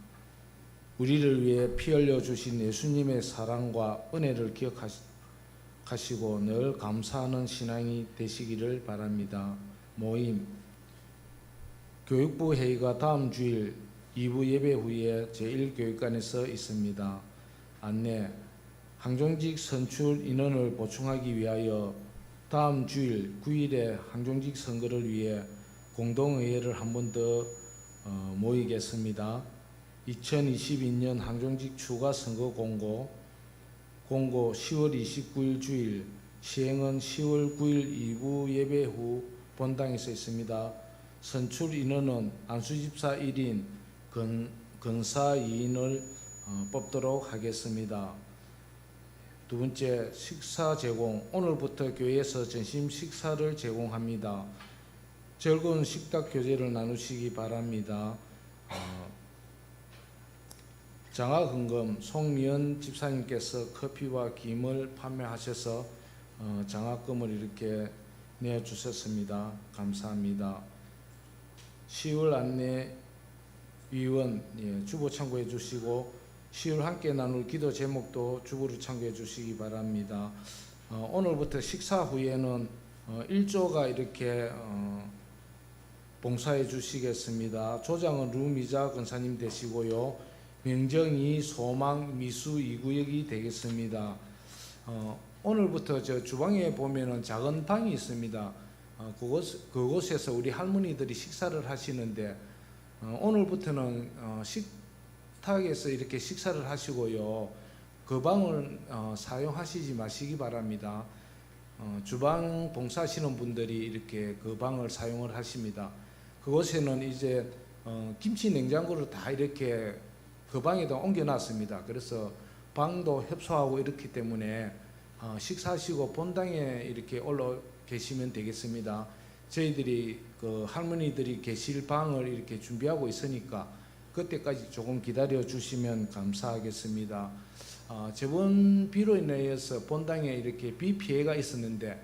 우리를 위해 피 흘려 주신 예수님의 사랑과 은혜를 기억하시고 늘 감사하는 신앙이 되시기를 바랍니다. 모임, 교육부 회의가 다음 주일 2부 예배 후에 제1교육관에서 있습니다. 안내, 항정직 선출 인원을 보충하기 위하여 다음 주일 9일에 항정직 선거를 위해 공동의회를 한 번 더 모이겠습니다. 2022년 항정직 추가 선거 공고 10월 29일 주일, 시행은 10월 9일 2부 예배 후 본당에서 있습니다. 선출 인원은 안수집사 1인, 근사 2인을 뽑도록 하겠습니다. 두 번째, 식사 제공. 오늘부터 교회에서 점심 식사를 제공합니다. 즐거운 식탁 교제를 나누시기 바랍니다. 장학헌금, 송미연 집사님께서 커피와 김을 판매하셔서 장학금을 이렇게 내주셨습니다. 감사합니다. 10월 안내 위원 주보 참고해 주시고 10월 함께 나눌 기도 제목도 주부로 참고해 주시기 바랍니다. 오늘부터 식사 후에는 일조가 이렇게 봉사해 주시겠습니다. 조장은 루미자 권사님 되시고요. 명정이 소망 미수 이구역이 되겠습니다. 오늘부터 저 주방에 보면은 작은 방이 있습니다. 그곳에서 우리 할머니들이 식사를 하시는데 오늘부터는 식탁에서 이렇게 식사를 하시고요. 그 방을 사용하시지 마시기 바랍니다. 주방 봉사하시는 분들이 이렇게 그 방을 사용을 하십니다. 그곳에는 이제 김치 냉장고를 다 이렇게 그 방에다 옮겨놨습니다. 그래서 방도 협소하고 이렇기 때문에 식사하시고 본당에 이렇게 올라 계시면 되겠습니다. 저희들이 그 할머니들이 계실 방을 이렇게 준비하고 있으니까 그때까지 조금 기다려 주시면 감사하겠습니다. 저번 비로 인해서 본당에 이렇게 비 피해가 있었는데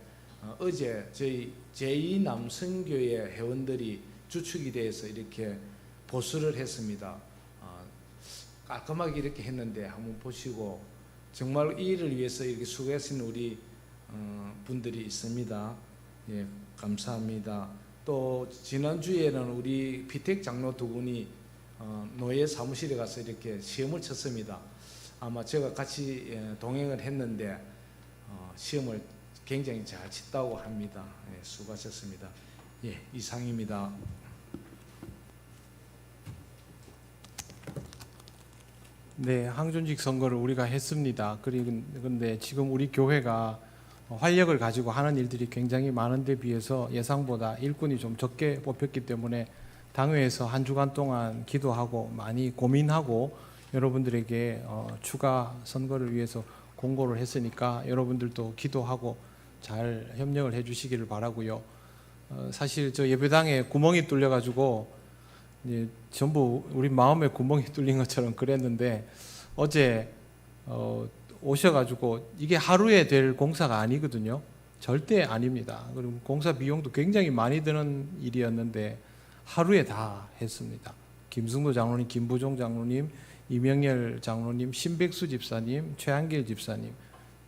어제 저희 제2남성교회 회원들이 주축이 돼서 이렇게 보수를 했습니다. 깔끔하게 이렇게 했는데 한번 보시고 정말 이 일을 위해서 이렇게 수고하시는 우리 분들이 있습니다. 예, 감사합니다. 또 지난주에는 우리 피택 장로 두 분이 노예 사무실에 가서 이렇게 시험을 쳤습니다. 아마 제가 같이 동행을 했는데 시험을 굉장히 잘 쳤다고 합니다. 예, 수고하셨습니다. 예, 이상입니다. 네, 항존직 선거를 우리가 했습니다. 그런데 지금 우리 교회가 활력을 가지고 하는 일들이 굉장히 많은데 비해서 예상보다 일꾼이 좀 적게 뽑혔기 때문에 당회에서 한 주간 동안 기도하고 많이 고민하고 여러분들에게 추가 선거를 위해서 공고를 했으니까 여러분들도 기도하고 잘 협력을 해주시기를 바라고요. 사실 저 예배당에 구멍이 뚫려가지고 전부 우리 마음에 구멍이 뚫린 것처럼 그랬는데 어제 오셔가지고 이게 하루에 될 공사가 아니거든요. 절대 아닙니다. 그리고 공사 비용도 굉장히 많이 드는 일이었는데 하루에 다 했습니다. 김승도 장로님, 김부종 장로님, 이명열 장로님, 신백수 집사님, 최한길 집사님,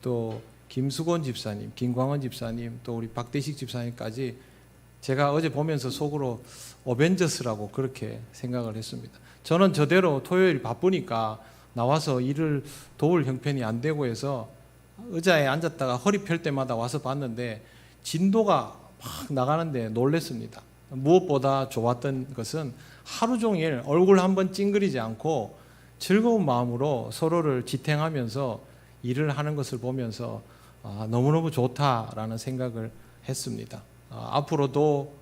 또 김수곤 집사님, 김광원 집사님, 또 우리 박대식 집사님까지 제가 어제 보면서 속으로 어벤져스라고 그렇게 생각을 했습니다. 저는 저대로 토요일 바쁘니까 나와서 일을 도울 형편이 안 되고 해서 의자에 앉았다가 허리 펼 때마다 와서 봤는데 진도가 막 나가는데 놀랐습니다. 무엇보다 좋았던 것은 하루 종일 얼굴 한번 찡그리지 않고 즐거운 마음으로 서로를 지탱하면서 일을 하는 것을 보면서 너무너무 좋다라는 생각을 했습니다. 앞으로도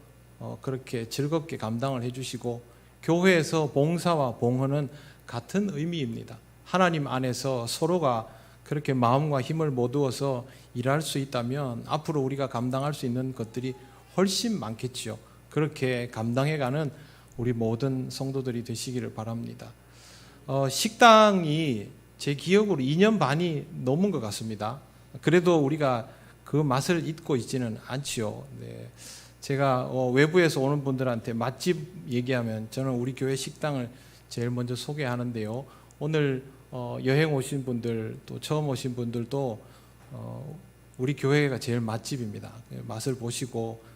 그렇게 즐겁게 감당을 해주시고 교회에서 봉사와 봉헌은 같은 의미입니다. 하나님 안에서 서로가 그렇게 마음과 힘을 모두어서 일할 수 있다면 앞으로 우리가 감당할 수 있는 것들이 훨씬 많겠지요. 그렇게 감당해가는 우리 모든 성도들이 되시기를 바랍니다. 식당이 제 기억으로 2년 반이 넘은 것 같습니다. 그래도 우리가 그 맛을 잊고 있지는 않지요. 네. 제가 외부에서 오는 분들한테 맛집 얘기하면 저는 우리 교회 식당을 제일 먼저 소개하는데요. 오늘 여행 오신 분들 또 처음 오신 분들도 우리 교회가 제일 맛집입니다. 맛을 보시고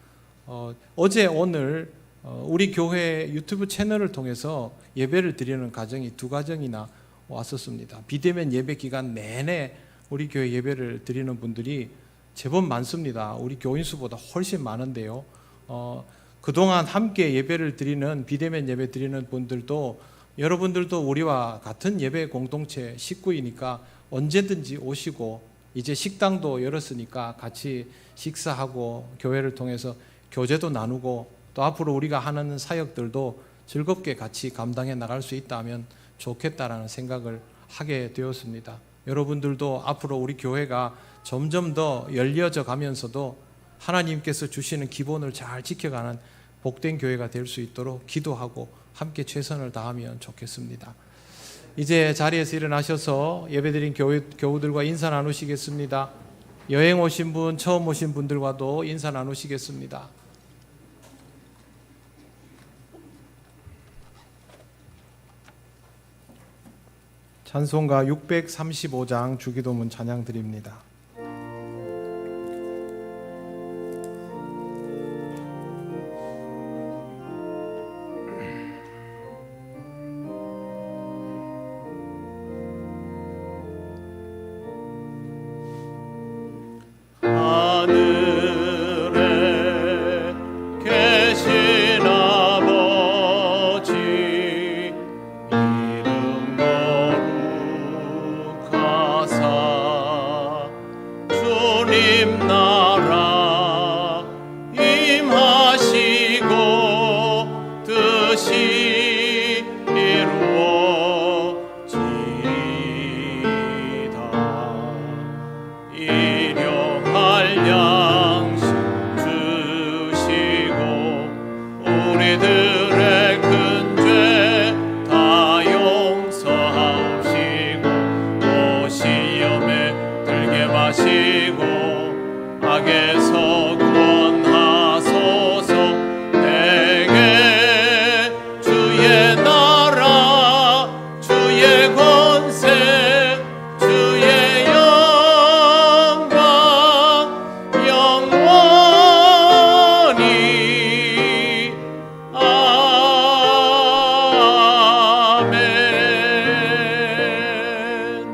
어제 오늘 우리 교회 유튜브 채널을 통해서 예배를 드리는 가정이 2가정이나 왔었습니다. 비대면 예배 기간 내내 우리 교회 예배를 드리는 분들이 제법 많습니다. 우리 교인 수보다 훨씬 많은데요. 그동안 함께 예배를 드리는 비대면 예배 드리는 분들도 여러분들도 우리와 같은 예배 공동체 식구이니까 언제든지 오시고 이제 식당도 열었으니까 같이 식사하고 교회를 통해서 교제도 나누고 또 앞으로 우리가 하는 사역들도 즐겁게 같이 감당해 나갈 수 있다면 좋겠다라는 생각을 하게 되었습니다. 여러분들도 앞으로 우리 교회가 점점 더 열려져 가면서도 하나님께서 주시는 기본을 잘 지켜가는 복된 교회가 될 수 있도록 기도하고 함께 최선을 다하면 좋겠습니다. 이제 자리에서 일어나셔서 예배드린 교우들과 인사 나누시겠습니다. 여행 오신 분, 처음 오신 분들과도 인사 나누시겠습니다. 찬송가 635장 주기도문 찬양 드립니다. 하늘에 계신 아버지 이름 거룩하사 주님 나라 임하시고 뜻이 이루어지이다. 일용할 양식 주시고 우리들의 큰 죄 다 용서하시고 또 시험에 들게 마시고 악에서 구원하소서. 내게 주의 나라 주의 권세 주의 영광 영원히 아멘.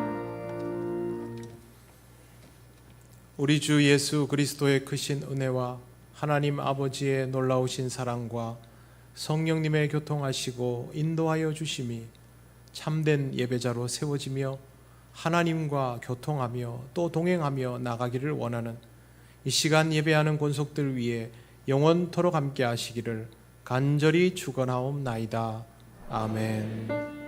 우리 주 예수 그리스도의 크신 은혜와 하나님 아버지의 놀라우신 사랑과 성령님의 교통하시고 인도하여 주심이 참된 예배자로 세워지며 하나님과 교통하며 또 동행하며 나가기를 원하는 이 시간 예배하는 권속들 위에 영원토록 함께 하시기를 간절히 축원하옵나이다. 아멘.